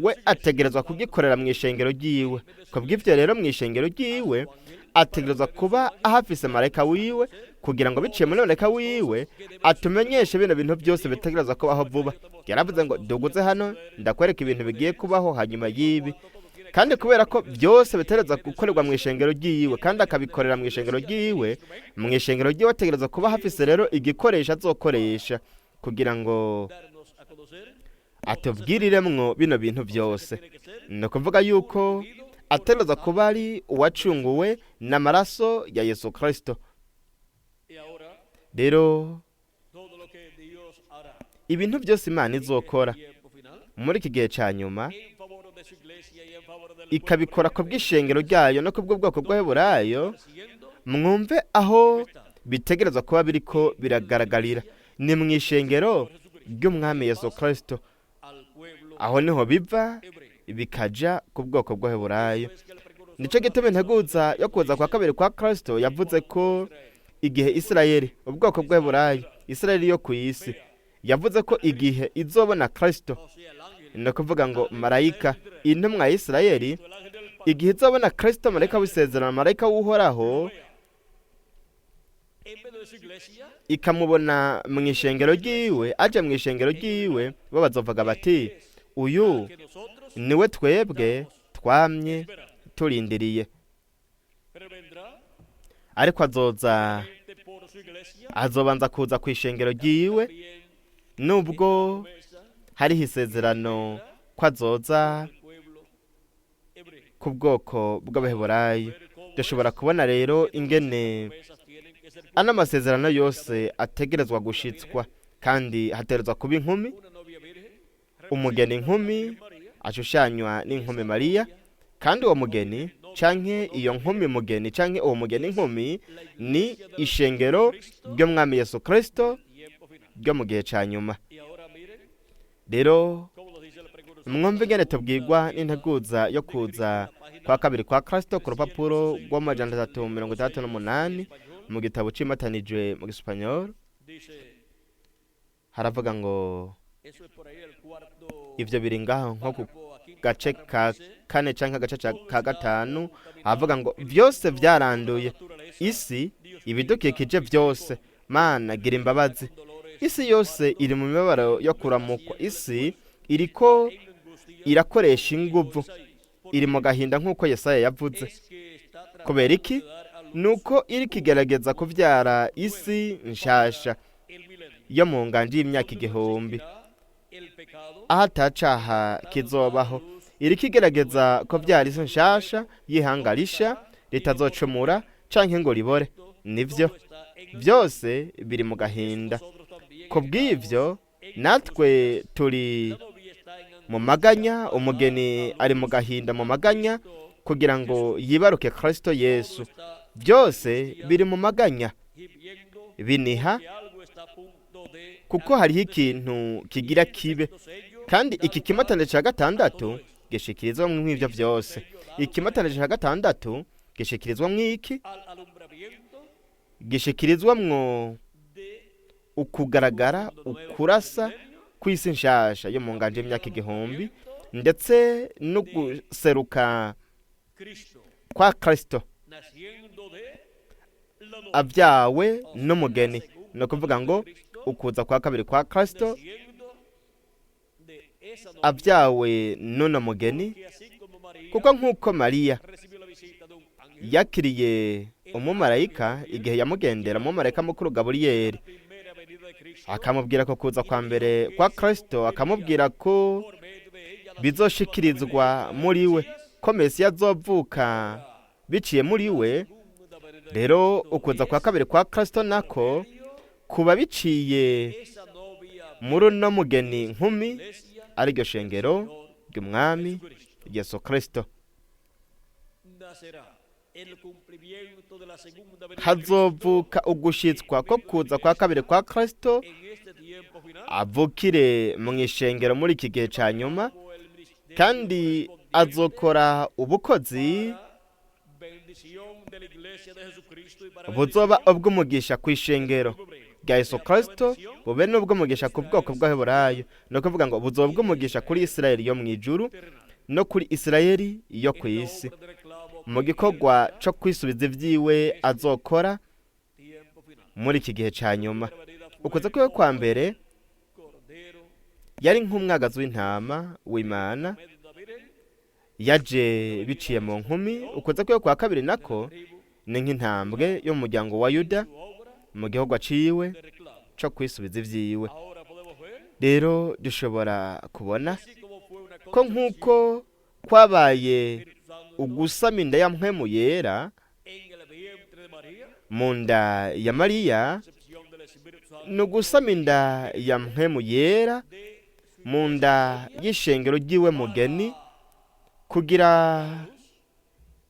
A: we ategerezwa kugikorera mu ishengero ryiwe. Kubw'ivyo rero mu ishengero ryiwe ategerezwa kuba ahafise marayika wiwe, kugira ngo biciye muri marayika wiwe atumenyeshe bino bintu byose bitegerezwa kubaho vuba. Yaravuze ngo duguze hano ndakwereka ibintu bigiye kubaho hanyuma y'ibi. Kandi kubera ko byose bitegerezwa gukorerwa mu ishengero ryiwe, kandi akabikorera mu ishengero ryiwe, mu ishengero ryiwe ategerezwa kuba hafise rero igikoresho azokoresha kugira ngo atubwiriremwo bino bintu byose. Ni ukuvuga yuko ategerezwa kuba ari uwacunguwe n'amaraso ya Yesu Kristo. Rero ibintu byose Imana izokora muri iki gihe ca nyuma, ikabikora ku bw'ishengero ryayo no ku bw'ubwoko bw'Abaheburayo, mwumve aho bitegerezwa kuba biriko biragaragarira. Ni mu ishengero ry'umwami Yesu Kristo. Aho niho biva bikaja ku bwoko bw'Abaheburayo. Nico gituma integuza yo kuza kwa kabiri kwa Kristo yavuze ko igihe Isirayeli, ubwoko bw'Abaheburayo, Isirayeli yo ku isi yavuze ko igihe izobona Kristo,
B: o sea, el ángel,
A: ni ukuvuga ngo marayika intumwa ya Isirayeli,
B: el ángel del pacto,
A: igihe izobona Kristo marayika w'isezerano, marayika w'uhoraho,
B: en medio de su iglesia,
A: ikamubona mu ishengero ryiwe, aje mu ishengero ryiwe, bo bazovuga bati uyu
B: que nosotros
A: niwe twebwe twamye
B: esperamos.
A: turindiriye.
B: Pero vendrá
A: Ariko azoza,
B: gente por su iglesia,
A: azobanza kuza ku ishengero ryiwe,
B: también
A: nubwo
B: promesa
A: hariho isezerano ko azoza
B: del pueblo hebreo.
A: ku bwoko bw'abaheburayo. Dushobora kubona rero ingene
B: Promesas tienen que ser
A: ano masezerano yose ategerezwa gushitswa, kandi hategerezwa kuba inkumi,
B: una novia virgen,
A: umugeni inkumi
B: María,
A: ashushanywa n'inkumi Mariya, kandi uwo mugeni canke iyo nkumi mugeni canke uwo mugeni inkumi ni ishengero ry'umwami Yesu Kristo
B: tiempo final.
A: ryo mu gihe ca nyuma.
B: Y ahora miren
A: Rero
B: cómo nos dice el precursor.
A: mwumve ingene tubwirwa n'integuza yo kuza kwa kabiri kwa Kristo ku rupapuro rw'amajana 368 mu gitabo cimatanijwe mu Gisipanyol.
B: Dice,
A: Haravuga ngo
B: eso es por ahí el cuarto
A: ivyo biri ngaho nko ku
B: párrafo aquí,
A: gace ka
B: párrafo dice,
A: kane canke agace ka gatanu, havuga ngo vyose vyaranduye, isi ibidukikije vyose, Mana gira imbabazi. Isi yose iri mu mibabaro yo kuramukwa, isi iriko irakoresha inguvu, iri mu gahinda nk'uko Yesaya yavuze.
B: es que está tratando
A: Kubera iki?
B: de dar a luz
A: Nuko iriko igerageza kuvyara isi nshasha
B: el milenio.
A: yo mu nganje y'imyaka igihumbi,
B: El pecado
A: aho atacaha kizobaho. Iriko igerageza kuvyara isi nshasha yihangarisha, ritazocumura canke ngo ribore. Nivyo
B: está en
A: vyose biri mu gahinda.
B: nosotros también.
A: Ku bw'ivyo natwe turi
B: La novia está en
A: mu maganya, umugeni ari mu gahinda mu maganya, kugira ngo yibaruke Kristo Yesu.
B: está
A: Byose biri mu maganya,
B: viviendo
A: biniha,
B: que algo está a punto de
A: kuko hariho ikintu kigira kibe.
B: sello
A: Kandi iki kimatane ca gatandatu gishikirizwa mw'ivyo vyose. Ikimatane ca gatandatu gishikirizwa mw'iki?
B: al alumbramiento
A: Gishikirizwamwo
B: de
A: ukugaragara, ukurasa kw'isi nshasha yo mu nganje y'imyaka igihumbi, ndetse no guseruka
B: Cristo,
A: kwa Kristo
B: naciendo de la novia,
A: avyawe n'umugeni. Ni ukuvuga ngo ukuza kwa kabiri kwa Kristo
B: naciendo de esa novia,
A: avyawe n'uno mugeni,
B: que así como María
A: kuko nk'uko Mariya
B: recibió la visita de un ángel,
A: yakiriye umumarayika igihe yamugendera, umumarayika mukuru Gaburiyeli
B: primera venida de Cristo,
A: akamubwira ko kuza kwa mbere kwa Kristo, akamubwira ko
B: por medio de ella la
A: bizoshikirizwa muri we, ko Mesiya azovuka biciye muri we.
B: segunda venida de
A: Rero ukuza kwa kabiri kwa Kristo nako kuba biciye
B: esa novia
A: muri uno mugeni nkumi,
B: iglesia
A: ariryo shengero ry'umwami Yesu Kristo.
B: nacerá el cumplimiento de la segunda venida de Cristo
A: Hazovuka ugushitswa ko kuza kwa kabiri kwa Kristo
B: en este tiempo final,
A: avukire mu ishengero muri iki gihe ca nyuma,
B: como el ministerio
A: kandi azokora ubukozi
B: para bendición de la iglesia de Jesucristo y para
A: buzoba ubw'umugisha ku ishengero rya Yesu Kristo, bube n'ubw'umugisha ku bwoko bw'Abaheburayo. Ni ukuvuga ngo buzoba ubw'umugisha kuri Isirayeli yo mu ijuru no kuri Isirayeli yo ku isi,
B: de reclamo
A: mu gikorwa co kwisubiza ivyiwe azokora
B: tiempo final.
A: muri iki gihe ca nyuma.
B: Venida fue
A: Ukuza kwiwe kwa mbere
B: cordero
A: yari nk'umwagazi w'intama w'Imana,
B: medio de Virgen,
A: yaje biciye mu nkumi. Ukuza kwiwe kwa kabiri nako
B: tribu,
A: ni nk'intambwe yo mu muryango wa Yuda
B: su obra
A: mu gihugu aciwe
B: de reclamo.
A: co kwisubiza ivyiwe.
B: Ahora podemos ver,
A: Rero dushobora kubona
B: así como fue una
A: ko nk'uko kwabaye ugusama inda ya mpwemu yera
B: en el vientre de María,
A: mu nda ya Mariya,
B: excepción del Espíritu Santo,
A: ni ugusama inda ya mpwemu yera
B: de su
A: mu nda y'ishengero ry'iwe mugeni, kugira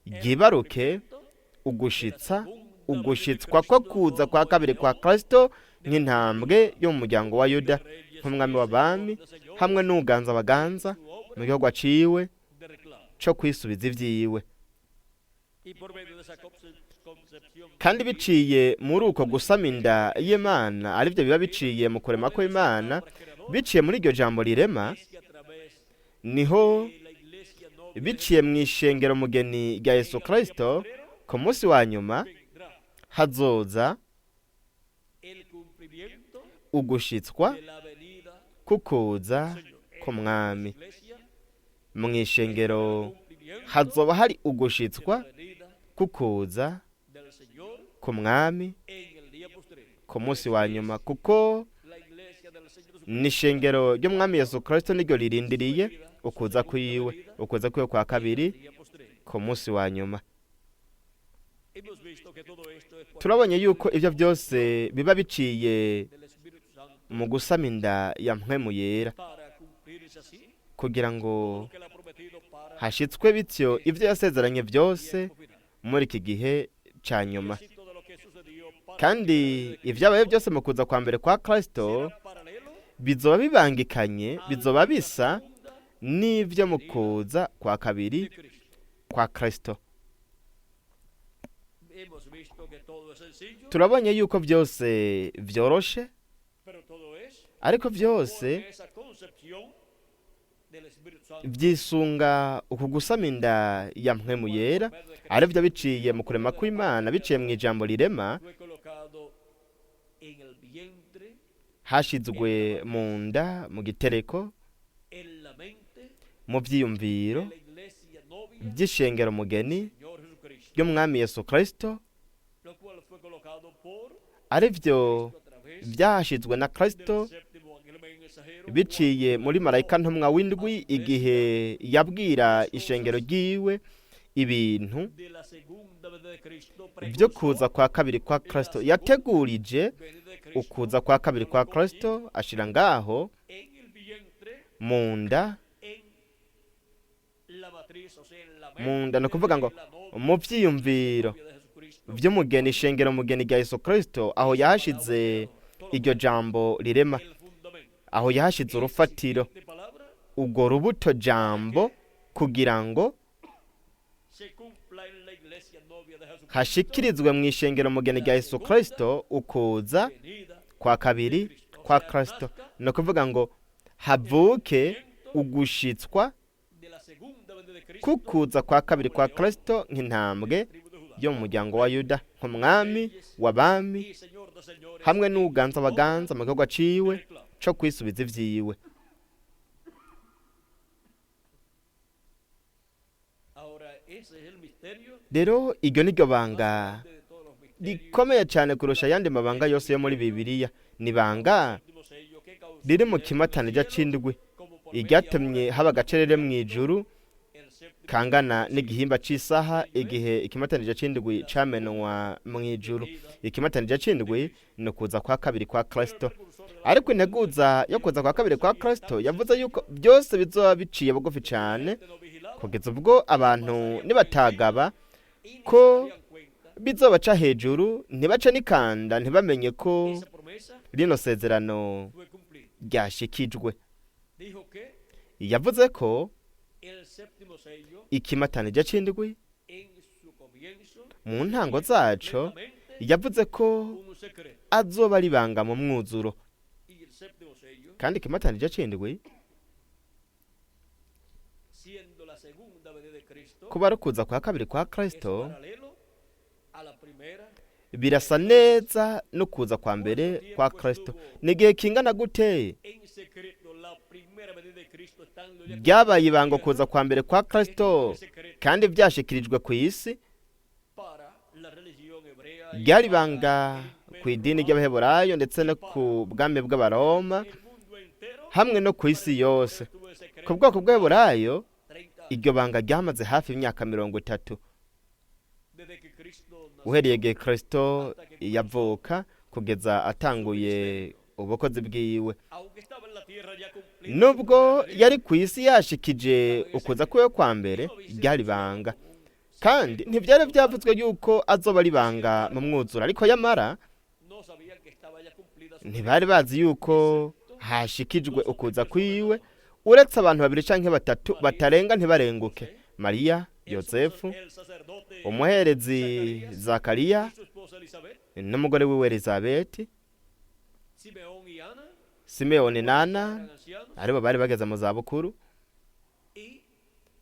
A: ryibaruke ugushitswa ko kuza kwa kabiri kwa Kristo nk'intambwe yo mu muryango wa Yuda, nk'umwami w'abami hamwe n'uganza abaganza mu gihugu aciwe
B: de reclamo.
A: co kwisubiza ivyiwe.
B: Y por medio de esa concepción
A: kandi biciye muri uko gusama inda y'Imana aribyo biba biciye mu kurema kw'Imana, biciye muri iryo jambo rirema,
B: es que a través
A: niho
B: de la iglesia novia
A: biciye mu ishengero mugeni rya Yesu Kristo, ku munsi wa nyuma
B: vendrá
A: hazoza
B: el cumplimiento
A: ugushitswa
B: de la venida
A: kukuza k'umwami.
B: iglesia,
A: Mu ishengero
B: cumplimiento
A: hazoba hari ugushitswa
B: de la venida
A: kukuza
B: del Señor
A: k'umwami
B: en el día postrero.
A: ku munsi wa nyuma, kuko
B: La iglesia del Señor Jesucristo,
A: ni ishengero ry'umwami Yesu Kristo niryo ririndiriye ukuza kwiwe kwa kabiri
B: día postrero.
A: ku munsi wa nyuma.
B: Hemos visto que todo esto es por
A: turabonye yuko ibyo byose biba biciye
B: del Espíritu Santo
A: mu gusama inda ya mpwemu yera,
B: para cumplirse así
A: kugira ngo
B: lo que él ha prometido para
A: hashitswe bityo ibyo yasezeranye byose
B: el tiempo final.
A: muri iki gihe cya nyuma.
B: Y todo lo que sucedió para
A: Kandi ibyabaye byose mu kuza kwa mbere kwa Kristo
B: será paralelo
A: bizoba bibangikanye, bizoba bisa
B: segunda
A: n'ibyo mu kuza kwa kabiri
B: de Cristo.
A: kwa Kristo.
B: Hemos visto que todo es sencillo,
A: turabonye yuko byose byoroshe,
B: pero todo es
A: ariko
B: por
A: byose
B: esa concepción del Espíritu Santo.
A: byisunga uku gusama inda ya mpwemu yera, aribyo biciye mu kurema kw'Imana, biciye mu ijambo rirema,
B: Fue colocado en el vientre,
A: hashizwe mu nda, mu gitereko,
B: en la mente
A: mu byiyumviro
B: de la iglesia novia
A: by'ishengero mugeni
B: del Señor Jesucristo,
A: ry'umwami Yesu Kristo,
B: lo cual fue colocado por
A: aribyo
B: a través
A: byahashizwe na
B: del
A: Kristo
B: séptimo ángel mensajero,
A: biciye muri marayika ntumwa w'indwi igihe yabwira ishengero ryiwe ibintu
B: de la segunda venida de Cristo,
A: byo kuza kwa kabiri kwa Kristo. Yategurije
B: venida de Cristo
A: ukuza kwa kabiri kwa Kristo, ashira ngaho
B: en el vientre,
A: mu nda,
B: en la matriz, o sea, en la
A: mu nda ni
B: mente
A: ukuvuga ngo
B: de la novia
A: mu byiyumviro
B: de Jesucristo,
A: by'umugeni, ishengero mugeni rya Yesu Kristo, aho yahashize iryo jambo rirema,
B: el fundamento.
A: aho yahashize urufatiro,
B: De palabra
A: urwo rubuto jambo, kugira ngo
B: se cumpla en la iglesia novia de Jesucristo,
A: hashikirizwe mu ishengero mugeni rya Yesu Kristo ukuza
B: venida
A: kwa kabiri kwa Kristo. Ni ukuvuga ngo havuke ugushitswa
B: de la segunda venida de Cristo,
A: kukuza kwa kabiri kwa Kristo nk'intambwe
B: tribu de Judá,
A: yo mu muryango wa Yuda, nk'umwami w'abami
B: y Señor de señores,
A: hamwe n'uganza abaganza mu gihugu aciwe
B: reclamo.
A: co kwisubiza ivyiwe.
B: Ahora, ese es el misterio
A: Rero iryo ni ryo banga
B: de todos los misterios.
A: rikomeye cyane kurusha ayandi mabanga yose yo muri Bibiliya. Ni banga
B: Último sello que causó
A: riri mu kimatanija c'indwi,
B: como por
A: iryatumye haba agacerere mu ijuru
B: el séptimo
A: kangana n'igihimba c'isaha igihe ikimatanija c'indwi camenwa mu ijuru. Ikimatanija c'indwi ni ukuza kwa kabiri kwa Kristo, ariko integuza yo kuza kwa kabiri kwa Kristo yavuze yuko byose bizoba biciye bugufi cyane,
B: no vigilaba
A: kugeza ubwo abantu nibatagaba ko bizobaca hejuru, ntibace n'ikanda, ntibamenye ko
B: esa promesa
A: rino sezerano
B: fue cumplida.
A: ryashikijwe.
B: Dijo que
A: Yavuze ko
B: el séptimo sello
A: ikimatanija c'indwi
B: en su comienzo
A: mu ntango zaco, yavuze ko
B: un secreto,
A: azoba ari ibanga mu mwuzuro,
B: y el séptimo sello,
A: kandi ikimatanija c'indwi
B: siendo la segunda venida de Cristo,
A: kuba ari ukuza kwa kabiri kwa
B: es
A: Kristo,
B: paralelo a la primera.
A: birasa neza no kuza kwa mbere kwa Kristo. Ni igihe kingana gute
B: En secreto, la primera venida de Cristo estando ya
A: byabaye ibanga kuza kwa mbere kwa Kristo, kandi byashikirijwe ku isi,
B: para la religión hebrea y
A: ryari
B: para
A: ibanga
B: el
A: ku idini ry'abaheburayo ndetse no ku bwami bw'abaroma
B: el mundo entero.
A: hamwe no ku isi yose.
B: Estuvo el secreto
A: Ku bwoko bw'abaheburayo
B: 30 años,
A: iryo banga ryamaze hafi imyaka 30,
B: desde que Cristo nació
A: uhereye igihe Kristo yavuka kugeza atanguye ubukozi bwiwe.
B: aunque estaba en la tierra ya cumplido
A: Nubwo yari ku isi yashikije ukuza kwiwe kwa mbere, ryari banga, kandi ntibyari byavuzwe yuko azoba ari banga mu mwuzuro, ariko yamara
B: no sabían que estaba ya cumplida su
A: ntibari bazi yuko hashikijwe ukuza kwiwe, uretse abantu babiri canke batatu batarenga ntibarenguke, Mariya yozefu,
B: el sacerdote
A: umuherezi zakariya
B: y su esposa Elizabeth,
A: n'umugore wiwe elizabeti,
B: Simeón y Ana,
A: simeyoni na ana
B: eran ancianos,
A: aribo bari bageze mu zabukuru,
B: y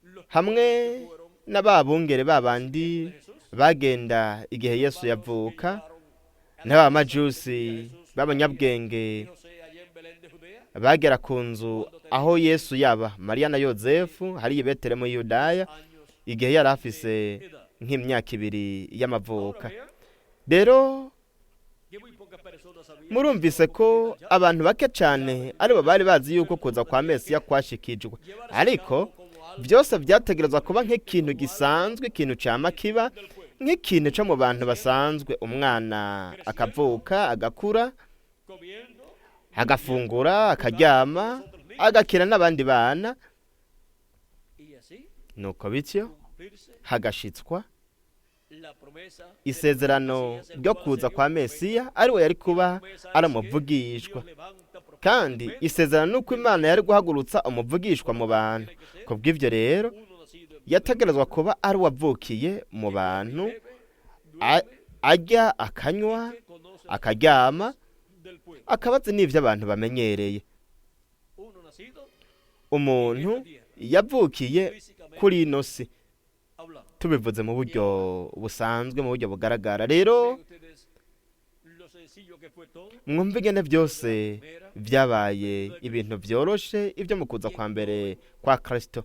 B: los
A: hamwe
B: pastores que fueron
A: n'ababungere babandi
B: de Jesús,
A: bagenda igihe yesu
B: que
A: yavuka,
B: llevaron a la
A: n'abamajusi
B: Jesús,
A: b'abanyabwenge
B: y José allá en Belén de Judea,
A: bagera ku nzu aho yesu yaba, mariya na yozefu hariya i betelehemu yudaya,
B: años
A: igihe yari afise
B: de edad.
A: nk'imyaka ibiri
B: Ahora
A: y'amavuka.
B: vean
A: rero
B: que muy pocas personas sabían
A: murumvise ko abantu bake cyane aribo bari bazi yuko kuza kwa mesiya kwashikijwe, ariko byose byategerezwa kuba nk'ikintu gisanzwe, ikintu cyama kiba nk'ikintu cyo mu bantu basanzwe. Umwana akavuka agakura
B: comiendo
A: agafungura akaryama agakira n'abandi bana,
B: y así
A: nuko bityo
B: cumplirse
A: hagashitswa
B: la promesa
A: isezerano ryo kuza kwa mesiya ariwe yari kuba aramuvugishwa, kandi isezerano nuko imana yari guhagurutsa umuvugishwa mu bantu. ku bw'ibyo rero
B: uno nacido en
A: yategerezwa kuba ari uwavukiye mu bantu, arya akanywa
B: que conoce
A: akaryama
B: del pueblo,
A: akaba azi n'ibyo abantu bamenyereye.
B: uno nacido
A: umuntu yavukiye
B: físicamente
A: kuri ino si,
B: hablando.
A: tubivuze mu buryo busanzwe, mu buryo bugaragara. rero
B: Ven ustedes lo sencillo que fue todo,
A: mwumve ingene byose byabaye ibintu byoroshe ibyo mu kuza kwa mbere kwa kristo,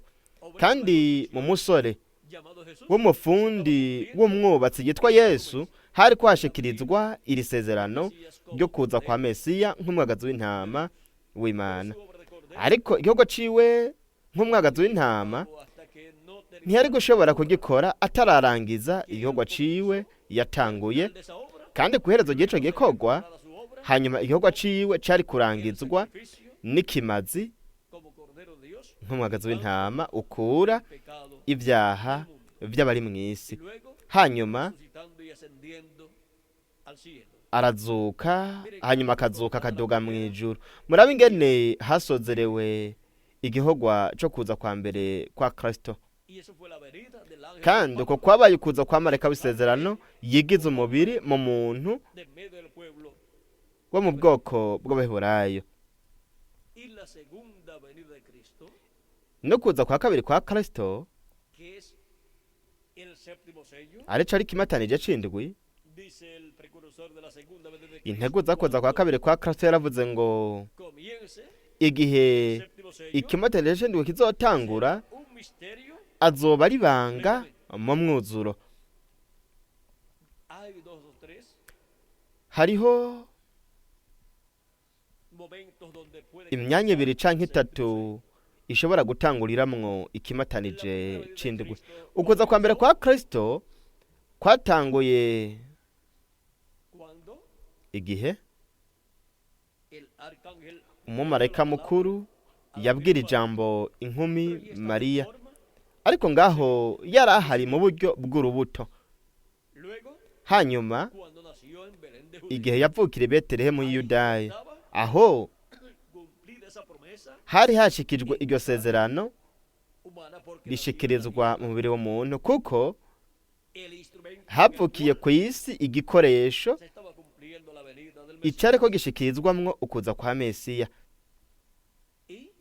A: kandi mu musore
B: llamado Jesús,
A: w'umufundi w'umwubatsi yitwa yesu hari kwashikirizwa iri sezerano ryo kuza kwa mesiya nk'umwagazi w'intama w'imana.
B: su obra de cordero,
A: ariko igihugu ciwe nk'umwagazi w'intama
B: hasta que no terminó
A: ntiyari gushobora kugikora atararangiza igihugu ciwe yatanguye,
B: de esa obra,
A: kandi ku iherezo ry'ico gikorwa
B: para su obra,
A: hanyuma igihugu ciwe cari kurangizwa
B: sacrificio
A: n'ikimazi
B: como cordero de Dios,
A: nk'umwagazi w'intama ukura
B: pecado,
A: ibyaha by'abari mu
B: y
A: isi.
B: luego
A: hanyuma
B: resucitando y ascendiendo al cielo.
A: arazuka, hanyuma akazuka akaduga mu ijuru. murabe ingene hasozerewe igihogwa cyo kuza kwa mbere kwa kristo,
B: Y eso fue la venida del ángel
A: kandi uko kwabaye ukuza kwa marayika w'isezerano yigize umubiri mu muntu
B: de medio del pueblo.
A: wo mu bwoko bw'abaheburayo.
B: Y la segunda venida de Cristo,
A: no kuza kwa kabiri kwa kristo
B: que es el séptimo sello,
A: arico ari kimatanije c'indwi.
B: dice el precursor de la segunda venida de Cristo,
A: intego za kuza kwa kabiri kwa kristo yaravuze ngo
B: comience
A: igihe
B: el séptimo sello,
A: ikimatanije c'indwi kizotangura
B: un misterio.
A: azoba ari banga mu mwuzuro.
B: Hay dos o tres
A: hariho
B: momentos donde puede
A: imyanya ibiri canke itatu ishobora gutanguriramwo ikimatanije c'indwi. ukuza kwa mbere kwa kristo kwatanguye
B: cuando
A: igihe
B: el arcángel
A: umumarayika mukuru yabwira ijambo inkumi mariya, ariko ngaho yari ahari mu buryo bw'urubuto.
B: luego
A: hanyuma
B: cuando nació en Belén de Judea,
A: igihe yavukira i betelehemu y'iyudaya,
B: estaba
A: aho
B: cumplida esa promesa
A: hari hashikijwe iryo sezerano
B: humana, porque
A: rishikirizwa mu mubiri w'umuntu, kuko
B: el instrumento
A: havukiye ku isi igikoresho
B: se estaba cumpliendo la venida del Mesías.
A: icyariko gishikirizwamwo ukuza kwa mesiya.
B: Y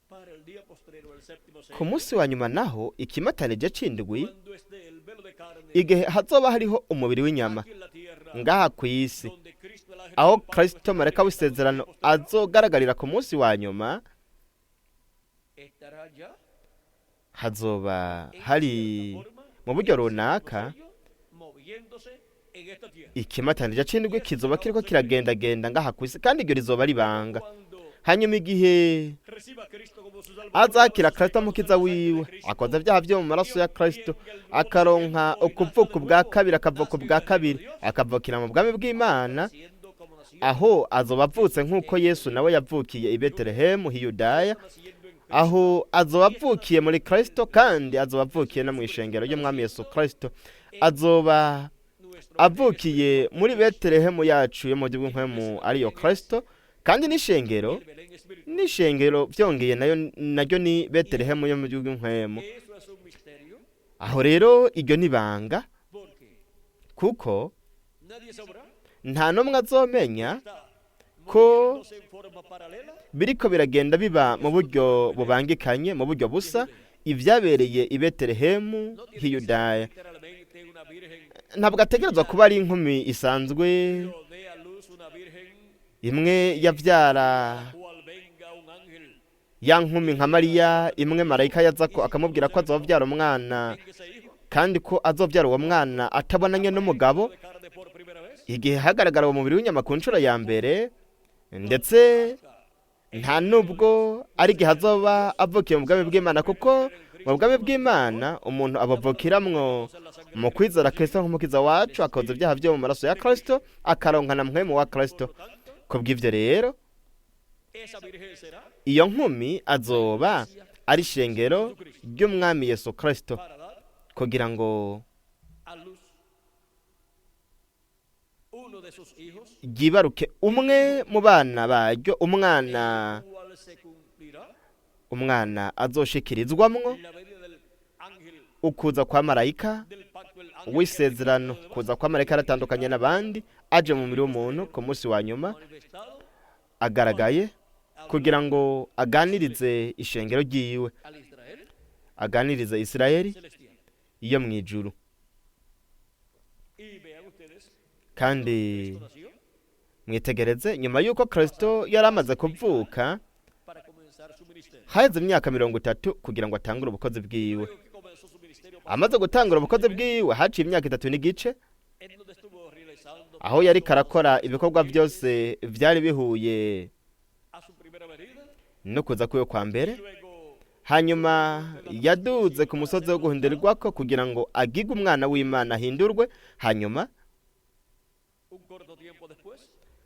B: para el día postrero, el séptimo sello,
A: ku munsi wa nyuma naho ikimatanije c'indwi,
B: cuando esté el velo de carne
A: igihe hazoba hariho umubiri w'inyama
B: aquí en la tierra,
A: ngaha ku isi,
B: donde Cristo el ángel
A: aho
B: del Padre
A: kristo marayika w'isezerano azogaragarira ku munsi wa nyuma,
B: estará ya
A: hazoba
B: en
A: hari
B: cierta forma
A: mu buryo
B: el
A: runaka
B: séptimo sello moviéndose en esta tierra.
A: ikimatanije c'indwi kizoba kiriko kiragendagenda ngaha ku isi, kandi iryo rizoba ribanga.
B: Cuando
A: hanyuma igihe
B: reciba a Cristo como su Salvador,
A: azakira kristo mukiza wiwe, akoze ibyaha byo mu maraso ya kristo, akaronka ukuvuka ubwa kabiri, akavuka ubwa kabiri, akavukira mu bwami bw'imana,
B: naciendo como nació,
A: aho azoba avutse nk'uko yesu nawe yavukiye i betelehemu hiyudaya,
B: naciendo en
A: aho azoba avukiye muri kristo, kandi azoba avukiye no mu ishengero ry'umwami yesu kristo, azoba
B: nuestro
A: avukiye muri betelehemu yacu yo mu gihugu nk'emu ariyo kristo, kandi n'ishengero
B: el Belén es espiritual.
A: n'ishengero byongeye naryo ni betelehemu yo mu gihugu mpwemu.
B: Eso es un misterio
A: aho rero iryo nibanga
B: porque
A: kuko
B: nadie sabrá
A: nta n'umwe azomenya
B: está
A: ko
B: moviéndose en forma paralela
A: biriko biragenda biba mu buryo bubangikanye, mu buryo busa ibyabereye i betelehemu
B: no tiene que
A: hiyudaya.
B: ser literalmente una virgen
A: ntabwo ategerezwa kuba ari inkumi isanzwe
B: lo dé a luz una virgen
A: imwe yabyara
B: cual venga un ángel
A: ya nkumi nka mariya, imwe marayika yaza ko akamubwira ko azobyara umwana
B: tenga ese hijo
A: kandi ko azobyara uwo mwana atabonanye n'umugabo,
B: de carne por primera vez
A: igihe hagaragara uwo mubiri w'inyama ku nshuro ya mbere, ndetse nta nubwo ari igihe azoba avukiye mu bwami bw'Imana, kuko mu bwami bw'Imana umuntu abavukiramwo mu kwizera Kristo nk'umukiza wacu, akoza ibyaha byo mu maraso ya Kristo, akaronkana mpwemu wa Kristo. Kubw'ivyo rero
B: esa virgen será
A: iyo nkumi azoba ari ishengero ry'umwami Yesu Kristo,
B: para dar
A: kugira ngo
B: a luz uno de sus hijos
A: ryibaruke umwe mu bana baryo, umwana
B: cual se cumplirá
A: azoshikirizwamwo
B: la venida del ángel
A: ukuza kwa marayika
B: del pacto, el ángel
A: w'isezerano. Kuza kwa marayika aratandukanye n'abandi, aje mu mubiri w'umuntu ku munsi wa nyuma
B: manifestado
A: agaragaye kugira ngo aganirize ishengero ryiwe,
B: al Israel
A: aganirize Isirayeli
B: celestial.
A: iyo mu ijuru.
B: Y vean ustedes,
A: kandi
B: Cristo nació
A: mwitegereze, nyuma y'uko Kristo yari amaze kuvuka
B: para comenzar su ministerio.
A: haheze imyaka 30 kugira ngo atangure ubukozi bwiwe.
B: Luego que comenzó su ministerio,
A: Amaze gutangura ubukozi bwiwe haciye imyaka 3 n'igice,
B: en donde estuvo realizando
A: aho yari karakora ibikorwa byose byari bihuye
B: a su primera venida,
A: no kuza kwiwe kwa mbere.
B: luego
A: Hanyuma yaduze ku musozi wo guhindurirwako kugira ngo agige umwana w'Imana ahindurwe. Hanyuma
B: un corto tiempo después,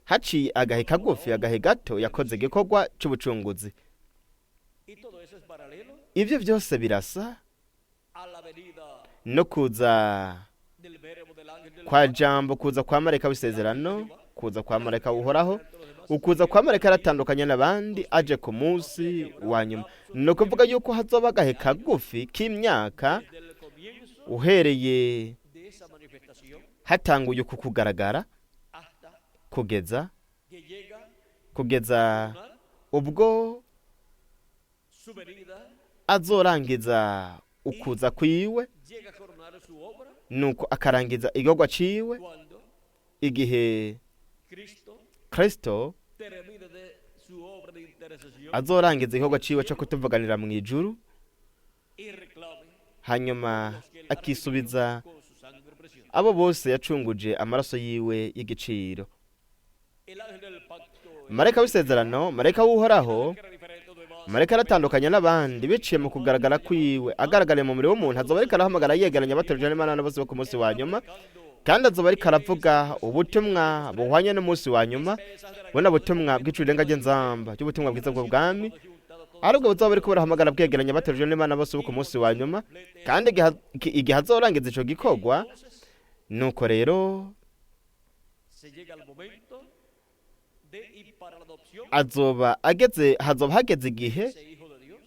A: haciye agahe kagufi, agahe gato, yakoze igikorwa cy'ubucunguzi.
B: y todo eso es paralelo
A: Ibyo byose birasa
B: a la venida
A: no kuza
B: del verbo del ángel del
A: kwa jambo, kuza kwa marayika w'isezerano, kuza kwa marayika uhoraho. Ukuza kwa marayika aratandukanye n'abandi, aje ku munsi wa nyuma. Ni ukuvuga yuko hazoba agahe kagufi k'imyaka
B: desde el comienzo
A: uhereye
B: de esa manifestación
A: hatanguye uku kugaragara
B: hasta
A: kugeza
B: que llega
A: kugeza
B: a
A: ubwo
B: su venida,
A: azorangiza ukuza kwiwe,
B: llega a coronar su obra
A: nuko akarangiza igikorwa ciwe
B: cuando
A: igihe
B: Cristo
A: Kristo
B: termine de su obra de intercesión
A: azorangiza igikorwa ciwe cyo kutuvuganira mu ijuru,
B: y reclame
A: hanyuma
B: los que él ha
A: akisubiza
B: redimido con su sangre preciosa.
A: abo bose yacunguje amaraso yiwe y'igiciro.
B: El ángel del pacto
A: Marayika w'isezerano, marayika w'uhoraho,
B: que era diferente de demás,
A: marayika aratandukanye n'abandi biciye mu kugaragara kwiwe. Agaragariye mu muriro w'umuntu, azoba ariko arahamagara yegeranya abateruje n'Imana bose bo ku munsi wa nyuma, kandi azoba ariko aravuga ubutumwa buhwanye n'umunsi wa nyuma, buno butumwa bw'icurenga ry'inzamba ry'ubutumwa bwiza bw'ubwami, aribwo buzoba ariko burahamagara bwegeranya abateruje n'Imana bose bo ku munsi wa nyuma. Kandi igihe azorangiza ico gikorwa, nuko rero
B: se llega al momento de y para la adopción
A: hazoba hageze igihe
B: ese hijo de Dios.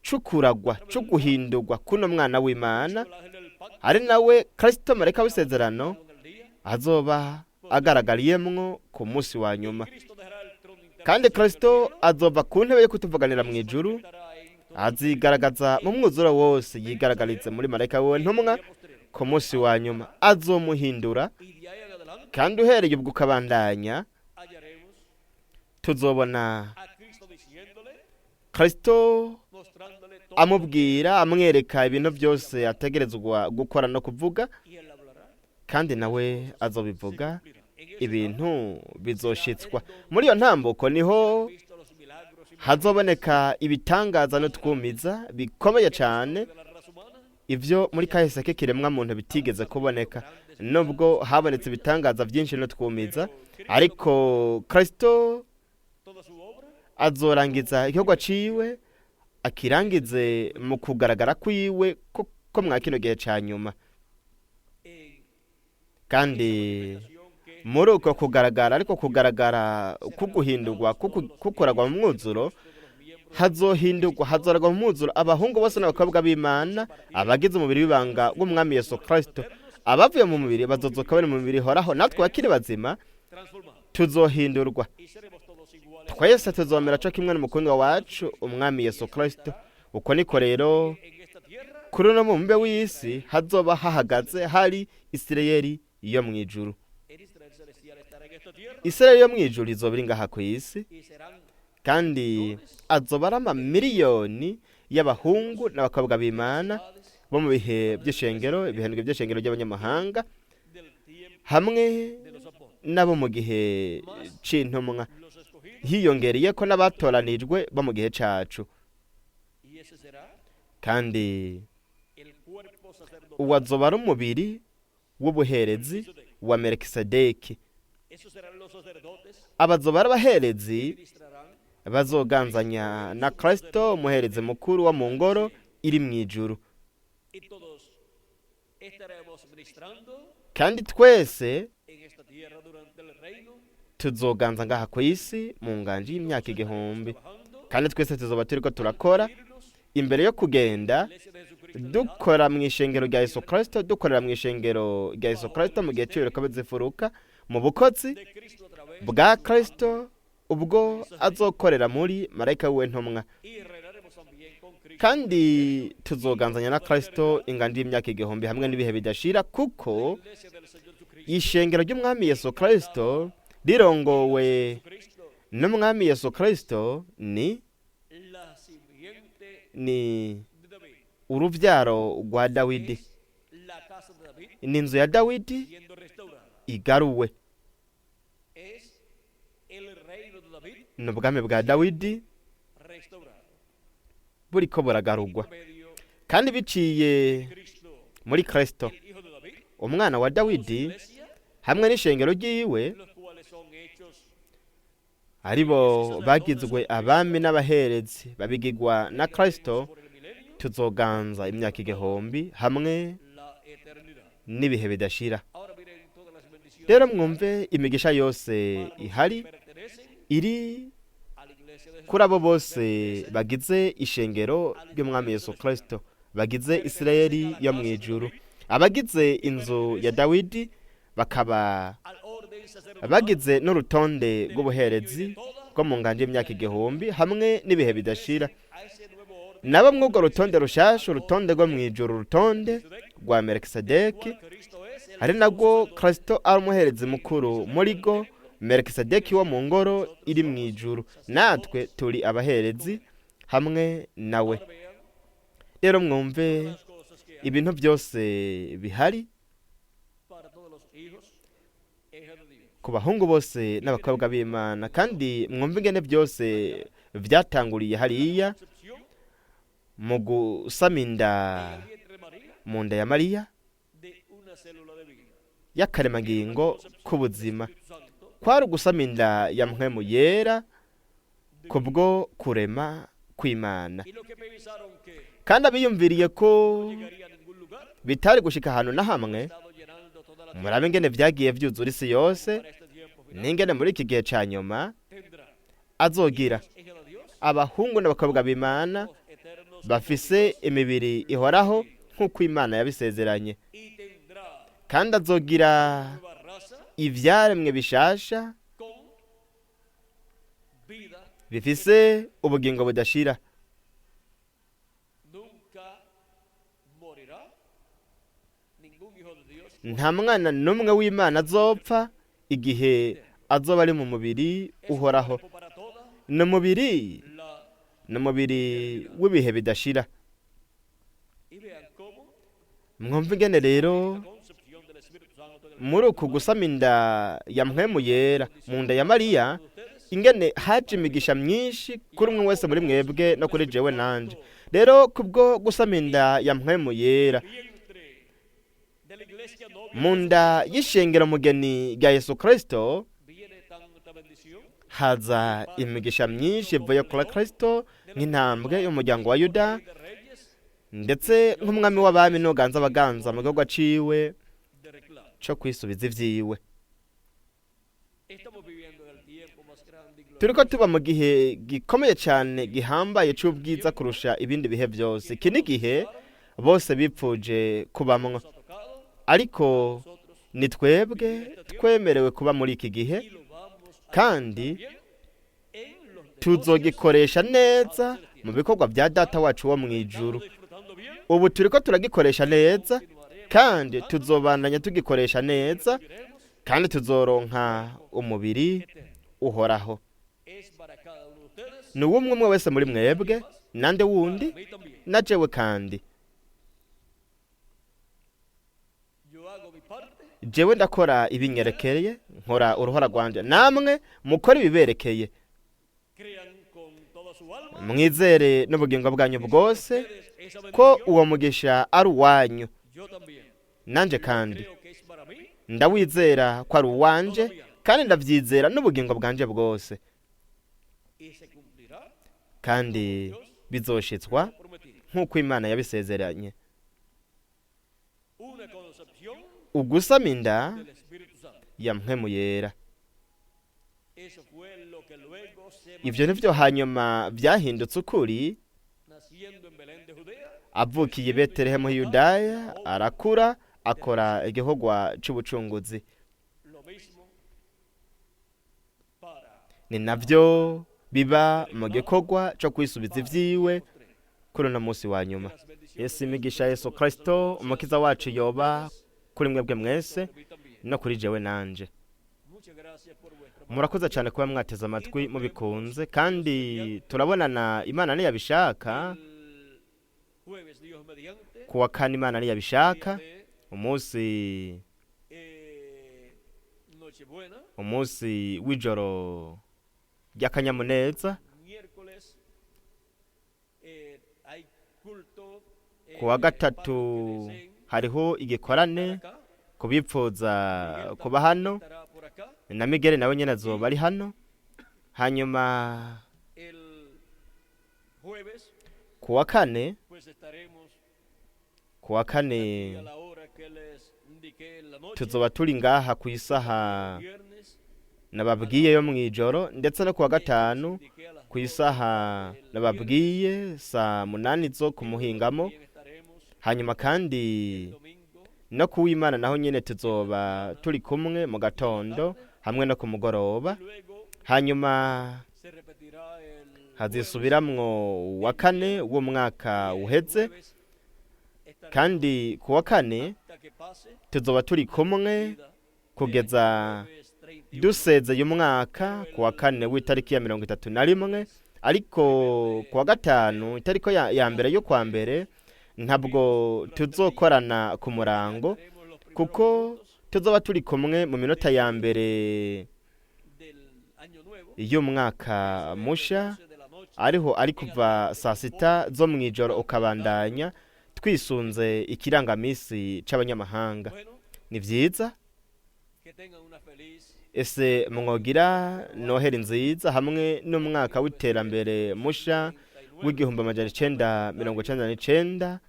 A: c'ukuragwa, co guhindurwa kuno mwana w'Imana,
B: El ángel del pacto
A: ari nawe Kristo marayika w'isezerano
B: en el día,
A: azoba agaragariyemwo ku munsi wa nyuma.
B: Cristo dejará el trono interno,
A: Kandi Kristo azova ku ntebe yo kutuvuganira mu ijuru,
B: estará en todo
A: azigaragaza mu mwuzuro wose, yigaragarize muri marayika wiwe ntumwa ku munsi wa nyuma, azomuhindura.
B: y de ahí en adelante
A: Kandi uhereye ubwo ukabandanya,
B: hallaremos
A: tuzobona
B: a Cristo diciéndole,
A: Kristo
B: mostrándole todo
A: amubwira, amwereka ibintu byose ategerezwa gukora no kuvuga,
B: y él hablará.
A: kandi nawe azobivuga,
B: Mira, en ese
A: ibintu bizoshitswa. Muri iyo ntambuko niho
B: visto los milagros y
A: hazoboneka ibitangaza n'utwumiza bikomeye cyane,
B: de la raza humana,
A: ivyo muri kahise k'ikiremwa muntu bitigeze kuboneka. Nubwo habonetse ibitangaza byinshi n'utwumiza, ariko Kristo
B: toda su obra
A: azorangiza igikorwa ciwe, akirangize mu kugaragara kwiwe ko mwa kino gihe ca nyuma.
B: en
A: Kandi
B: manifestación que
A: muri uko kugaragara, ariko kugaragara kuguhindurwa kukoragwa mu mwuzuro, hazoragwa mu mwuzuro abahungu bose n'abakobwa b'Imana, abagize umubiri w'ibanga w'umwami Yesu Kristo. Abavuye mu mubiri bazozoka bari mu mubiri horaho, natwe bakiri bazima tuzohindurwa, twese tuzomera co kimwe n'umukundwa wacu umwami Yesu Kristo. Uko niko rero kuri uno mubumbe w'isi hazoba hahagaze hari Isirayeli yo mw'ijuru. Isirayeli yo mw'ijuru izoba iri ngaha ku isi, kandi azoba ari amamiliyoni y'abahungu n'abakobwa b'Imana bo mu bihe by'ishengero, ibihendwe by'ishengero by'abanyamahanga, hamwe nabo mu gihe c'intumwa, hiyongereye ko n'abatoranijwe bo mu gihe cacu. Kandi uwazoba ari umubiri w'ubuherezi wa Melikisedeki. Abazoba ari abaherezi bazoganzanya na Kristo, umuherezi mukuru wa mu ngoro iri mw'ijuru. Kandi twese tuzoganza ngaha ku isi mu nganji y'imyaka 1000, kandi twese tuzoba turiko turakora imbere yo kugenda dukora mu ishengero rya Yesu Kristo, dukorera mu ishengero rya Yesu Kristo mu gihe cy'ibireka bizifuruka mu bukozi bwa Kristo, ubwo azokorera muri marayika w'intumwa. Kandi tuzoganzanya na Kristo ingandi y'imyaka 1000 hamwe n'ibihe bidashira, kuko ishengero ry'umwami Yesu Kristo rirongowe n'umwami Yesu Kristo ni uruvyaro rwa Dawidi, ni inzu ya Dawidi igaruwe, ni ubwami bwa Dawidi buriko buragarurwa, kandi biciye muri Kristo umwana wa Dawidi hamwe n'ishengero ryiwe, aribo bagizwe abami n'abaherezi babigirwa na Kristo. Tuzoganza imyaka 1000 hamwe n'ibihe bidashira. Rero mwumve imigisha yose ihari iri kuri abo bose bagize ishengero ry'umwami Yesu Kristo, bagize Isirayeli yo mw'ijuru, abagize inzu ya Dawidi, bakaba bagize n'urutonde rw'ubuherezi bwo mu nganje y'imyaka 1000 hamwe n'ibihe bidashira. Nabo mw'urwo rutonde rushasha, urutonde rwo mw'ijuru, urutonde rwa Melikisedeki, ari nagwo Kristo ari umuherezi mukuru muri go. Melikisedeki wo mu ngoro iri mw'ijuru, natwe turi abaherezi hamwe nawe. Rero mwumve ibintu byose bihari ku bahungu bose n'abakobwa b'Imana, kandi mwumve ingene byose vyatanguriye hariya mu gusama inda mu nda ya Mariya y'akaremangingo k'ubuzima. Kwari ugusama inda ya mpwemu yera kubwo kurema kw'Imana, kandi abiyumviriye ko bitari gushika ahantu na hamwe. Murabe ingene vyagiye vyuzura isi yose, n'ingene muri iki gihe ca nyuma azogira abahungu n'abakobwa b'Imana bafise imibiri ihoraho nk'uko Imana yabisezeranye, kandi azogira ivyaremwe bishasha bifise ubugingo budashira. Nta mwana n'umwe w'Imana azopfa igihe azoba ari mu mubiri uhoraho, n'umubiri w'ibihe bidashira. Mwumva ingene rero muri uku gusama inda ya mpwemu yera mu nda ya Mariya, ingene haje imigisha myinshi kuri umwe wese muri mwebwe no kuri jewe nanje. Rero kubwo gusama inda ya mpwemu yera mu nda y'ishengero mugeni rya Yesu Kristo, haza imigisha myinshi ivuye kuri Kristo nk'intambwe y'umuryango wa Yuda, ndetse nk'umwami w'abami n'uganza abaganza mu gihugu ciwe co kwisubiza ivyiwe.
B: Estamos viviendo en el tiempo más grande y
A: turiko
B: glorioso
A: tuba mu gihe gikomeye cyane gihambaye c'ubwiza kurusha ibindi bihe byose. Iki ni igihe bose bipfuje kubamwo,
B: nos ha tocado
A: ariko
B: nosotros
A: ni twebwe twemerewe kuba muri iki gihe,
B: y lo vamos a
A: kandi
B: disfrutar bien en los negocios
A: tuzogikoresha neza mu bikorwa bya data wacu wo mu ijuru.
B: disfrutando bien
A: Ubu turiko turagikoresha neza, kandi tuzobandanya tugikoresha neza, kandi tuzoronka umubiri uhoraho.
B: es para cada uno de ustedes
A: Ni umwe umwe wese muri mwebwe, nande wundi,
B: a mí también
A: na jewe kandi.
B: yo hago mi parte
A: Jewe ndakora ibinyerekeye, nkora uruhora rwanje, namwe mukora ibiberekeye.
B: crean con toda su alma
A: Mwizere n'ubugingo bwanyu bwose
B: ustedes esa
A: ko
B: bendición
A: uwo mugisha ari uwanyu,
B: yo también
A: nanje kandi
B: creo que es para mí
A: ndawizera ko ari uwanje, kandi ndabyizera n'ubugingo bwanje bwose,
B: y se cumplirá
A: kandi bizoshitswa
B: prometido
A: nk'uko Imana yabisezeranye.
B: una concepción
A: Ugusama inda
B: del Espíritu Santo
A: ya mpwemu yera.
B: eso fue lo que luego se
A: Ivyo nivyo hanyuma byahindutse ukuri,
B: naciendo en Belén de Judea
A: avukiye i Betelehemu Yudaya, arakura, akora igikorwa c'ubucunguzi.
B: lo mismo para
A: Ni navyo biba mu gikorwa co kwisubiza ivyiwe kuri uno munsi wa nyuma.
B: las bendiciones
A: Yesu imigisha Yesu Kristo umukiza wacu yoba kuri mwebwe mwese
B: de mí también.
A: no kuri jewe nanje.
B: Muchas gracias por vuestra
A: Murakoze cyane kuba mwateze amatwi mubikunze, kandi turabonana Imana niyabishaka
B: el jueves Dios mediante
A: kuwa kane Imana niyabishaka,
B: de
A: umunsi
B: Nochebuena,
A: umunsi w'ijoro ry'akanyamuneza.
B: miércoles hay culto
A: Kuwa
B: para
A: gatatu
B: los que deseen
A: hariho igikorane
B: estar acá.
A: kubipfuza kuba hano,
B: Estará por acá
A: na Migere nawe nyene azoba ari hano. Hanyuma
B: el jueves,
A: kuwa kane
B: pues estaremos
A: kuwa
B: a
A: kane
B: la hora que les indiqué en la noche.
A: tuzoba turi ngaha ku isaha
B: Viernes
A: nababwiye yo mw'ijoro, ndetse no kuwa gatanu
B: indiqué a las
A: ku isaha nababwiye saa munani zo ku muhingamo.
B: también estaremos
A: Hanyuma kandi
B: domingo
A: no kuw'Imana naho nyene tuzoba turi kumwe mu gatondo hamwe no ku mugoroba.
B: luego
A: Hanyuma
B: se repetirá el
A: hazisubiramwo wa kane w'umwaka uheze,
B: jueves estaremos
A: kandi kuwa kane
B: hasta que pase
A: tuzoba turi kumwe
B: vida
A: kugeza
B: jueves 31
A: dusezeye umwaka kuwa kane w'itariki ya 31, ariko kuwa gatanu itariko ya mbere yo kwa mbere ntabwo tuzokorana ku murango,
B: haremos los primeros
A: kuko
B: minutos
A: tuzoba turi kumwe mu minota ya mbere
B: del año nuevo
A: y'umwaka musha,
B: 12 de la noche
A: ariho ari kuva saa sita zo mu ijoro ukabandanya, twisunze ikirangamisi c'abanyamahanga.
B: bueno
A: Ni vyiza.
B: que tengan una feliz
A: Ese mwogira noheri nziza hamwe n'umwaka w'iterambere musha
B: 39
A: w'igihumbi amajana icenda mirongo icenda n'icenda,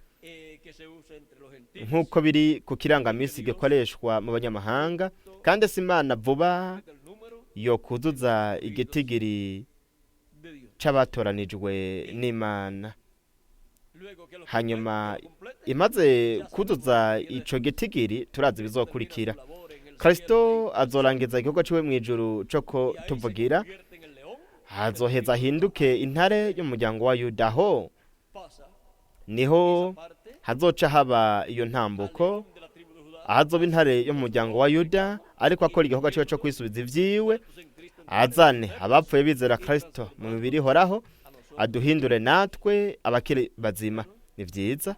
B: que se usa entre los gentiles
A: nk'uko biri ku kirangamisi gikoreshwa mu banyamahanga, kandi si Imana vuba
B: del número
A: yo kuzuza igitigiri
B: de Dios.
A: c'abatoranijwe n'Imana.
B: Luego que los
A: Hanyuma
B: lo completen,
A: imaze kuzuza ico gitigiri, turazi bizokurikira.
B: termina su labor en el
A: Kristo azorangiza igikorwa ciwe mw'ijuru co ko
B: cielo, y ahí se
A: tuvugira,
B: convierte en el león,
A: hazoheza ahinduke intare y'umuryango wa Yuda. Ho
B: pasa
A: niho
B: parte
A: hazoca haba iyo
B: al
A: ntambuko,
B: león de la tribu de Judá,
A: ahazoba intare yo mu muryango wa Yuda, ariko akora igikorwa ciwe co kwisubiza ivyiwe,
B: pues en Cristo
A: azane abapfuye bizera Kristo mu mibiri ihoraho,
B: a nosotros.
A: aduhindure natwe abakiri bazima. Ni vyiza.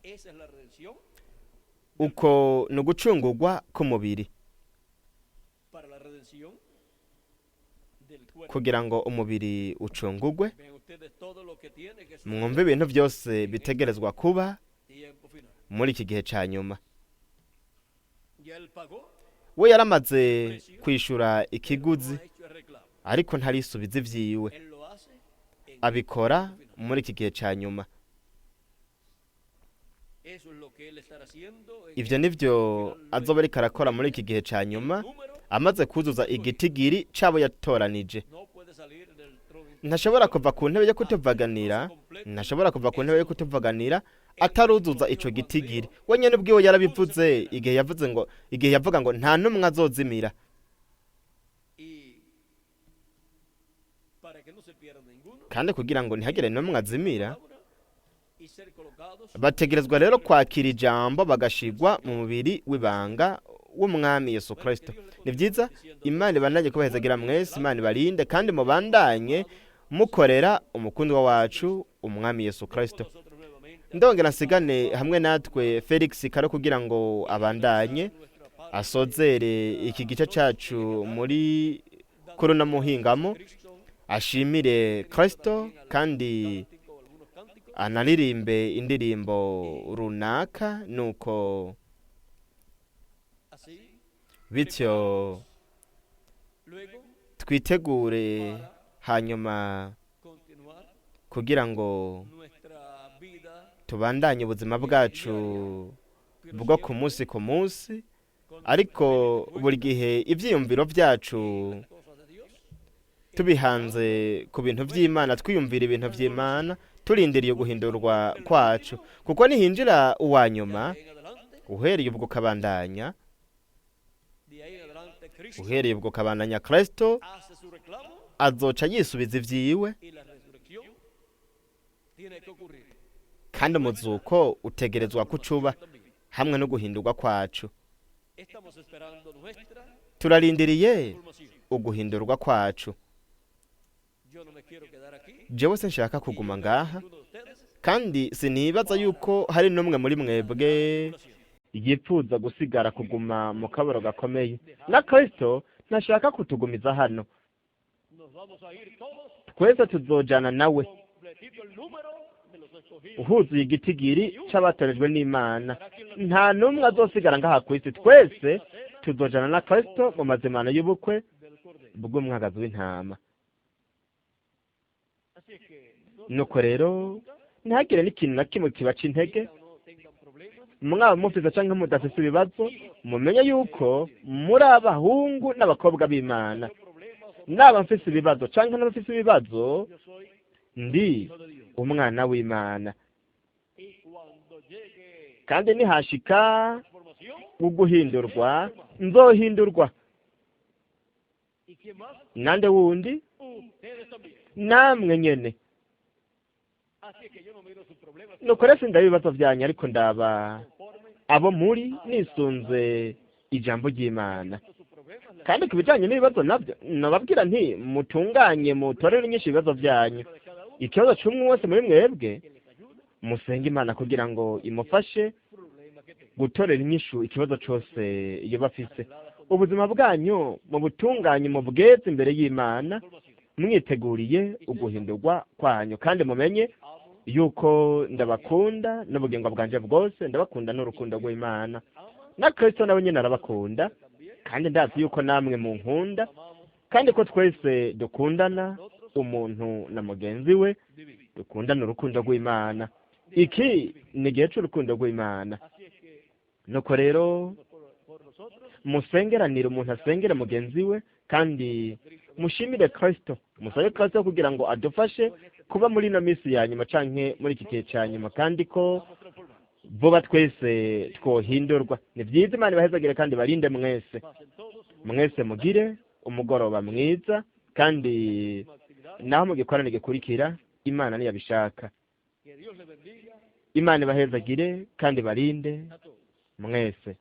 B: Esa es la redención
A: Uko ni ugucungurwa k'umubiri,
B: para la redención del cuerpo.
A: kugira ngo umubiri ucungurwe.
B: Ven ustedes todo lo que tiene que
A: Mwumve
B: suceder
A: ibintu byose bitegerezwa kuba
B: tiempo final.
A: muri iki gihe ca nyuma.
B: Ya él pagó,
A: We yaramaze kwishura ikiguzi,
B: no ha hecho el reclamo.
A: ariko ntarisubiza ivyiwe,
B: Él lo hace en
A: abikora
B: tiempo final.
A: muri iki gihe ca nyuma.
B: Eso es lo que él estará haciendo en
A: Ivyo
B: el
A: nivyo
B: tiempo final.
A: azoba ariko arakora muri iki gihe ca nyuma,
B: Número
A: amaze kuzuza igitigiri cy'abo yatoranije.
B: no puede salir del trono
A: Ntashobora kuva ku ntebe yo kutuvaganira, ntashobora kuva ku ntebe yo kutuvaganira ataruzuza ico gitigiri. We nyene ubwiwe yarabivuze igihe yavuga ngo nta n'umwe azozimira,
B: y para que no se pierda ninguno
A: kandi kugira ngo ntihagire n'umwe azimira,
B: y ser colocados
A: bategerezwa rero kwakira ijambo bagashigwa mu mubiri w'ibanga w'umwami Yesu Kristo. Ni vyiza, Imana ibandanye kubahezagira mwese, Imana ibarinde kandi mubandanye mukorera umukundwa wacu umwami Yesu Kristo.
B: nosotros nuevamente
A: Ndongera nsigane hamwe natwe Felix Karo kugira ngo abandanye
B: nuestra parte
A: asozere iki gice cacu muri korona muhingamo,
B: Cristo
A: ashimire Kristo kandi
B: cántico, algunos cánticos
A: anaririmbe indirimbo runaka, nuko
B: así
A: bityo
B: luego
A: twitegure hanyuma
B: continuar
A: kugira ngo
B: nuestra vida
A: tubandanye ubuzima bwacu bwo ku munsi ku munsi, ariko buri gihe ivyiyumviro vyacu
B: cosas de Dios
A: tubihanze ku bintu vy'Imana, twiyumvira ibintu vy'Imana, turindiriye guhindurwa kwacu, kuko nihinjira uwa nyuma,
B: en adelante
A: uhereye ubwo kabandanya,
B: de ahí en adelante Cristo
A: uhereye ubwo kabandanya Kristo
B: hace su reclamo
A: azoca yisubiza ivyiwe,
B: y la resurrección tiene que ocurrir
A: kandi umuzuko utegerezwa kucuba
B: también.
A: hamwe no guhindurwa kwacu.
B: Estamos esperando nuestra
A: Turarindiriye
B: transformación.
A: uguhindurwa kwacu.
B: Yo no me quiero quedar aquí.
A: Jewe sinshaka kuguma ngaha,
B: Uno de ustedes
A: kandi sinibaza yuko hari n'umwe muri mwebwe yipfuza gusigara kuguma mu kabaro gakomeye. Na Kristo ntashaka kutugumiza hano,
B: nos vamos a ir todos
A: twese tuzojana nawe,
B: completito el número de los escogidos.
A: uhuzuye igitigiri c'abatorejwe n'Imana. Nta n'umwe azosigara ngaha ku isi, twese tuzojana na Kristo mu mazimano y'ubukwe
B: Del Cordero.
A: bw'umwagazi w'intama.
B: Así es que no
A: Nuko rero ntihagire n'ikintu na kimwe kibaca intege,
B: o no tengan problemas.
A: mwaba mufise canke mudafise ibibazo, mumenye yuko muri abahungu n'abakobwa b'Imana. Naba mfise ibibazo canke n'abafise ibibazo,
B: Yo soy
A: ndi
B: hijo de Dios.
A: umwana w'Imana.
B: Y cuando llegue
A: Kandi nihashika
B: la transformación,
A: uguhindurwa, nzohindurwa.
B: ¿y quién más?
A: Nande wundi?
B: Ustedes también.
A: Namwe nyene.
B: Así es que yo no miro sus problemas
A: Nuko rero sindaba ibibazo vyanyu, ariko ndaba
B: conforme
A: abo muri nisunze ijambo ry'Imana.
B: a sus problemas.
A: Kandi ku bijanye n'ibibazo nabyo nababwira nti mutunganye mutorere inyinshi ibibazo vyanyu.
B: De cada uno
A: Ikibazo c'umwe wese muri mwebwe
B: que les ayude
A: musenge Imana kugira ngo imufashe
B: problema que tenga.
A: gutorera inyishu ikibazo cose yoba afise. Ubuzima bwanyu mu butunganye mu bweze imbere y'Imana, mwiteguriye uguhindurwa kwanyu, kandi mumenye yuko ndabakunda n'ubugingo bwanje bwose, ndabakunda n'urukundo rw'Imana. Na Kristo nawe nyene arabakunda, kandi ndazi yuko namwe munkunda, kandi ko twese dukundana umuntu na mugenzi we, dukundana urukundo rw'Imana. Iki ni igihe c'urukundo rw'Imana.
B: Así es que
A: Nuko rero
B: por nosotros
A: musengeranire, umuntu asengere mugenzi we, kandi mushimire Kristo, musabe Kristo kugira ngo adufashe kuba muri ino minsi ya nyuma canke muri iki gihe ca nyuma, kandi ko vuba twese twohindurwa. Ni vyiza, Imana ibahezagire kandi barinde mwese.
B: pasen todos
A: Mwese mugire umugoroba mwiza, kandi naho mu gikorane gikurikira Imana niyabishaka.
B: que Dios les bendiga
A: Imana ibahezagire kandi barinde
B: a todos.
A: mwese.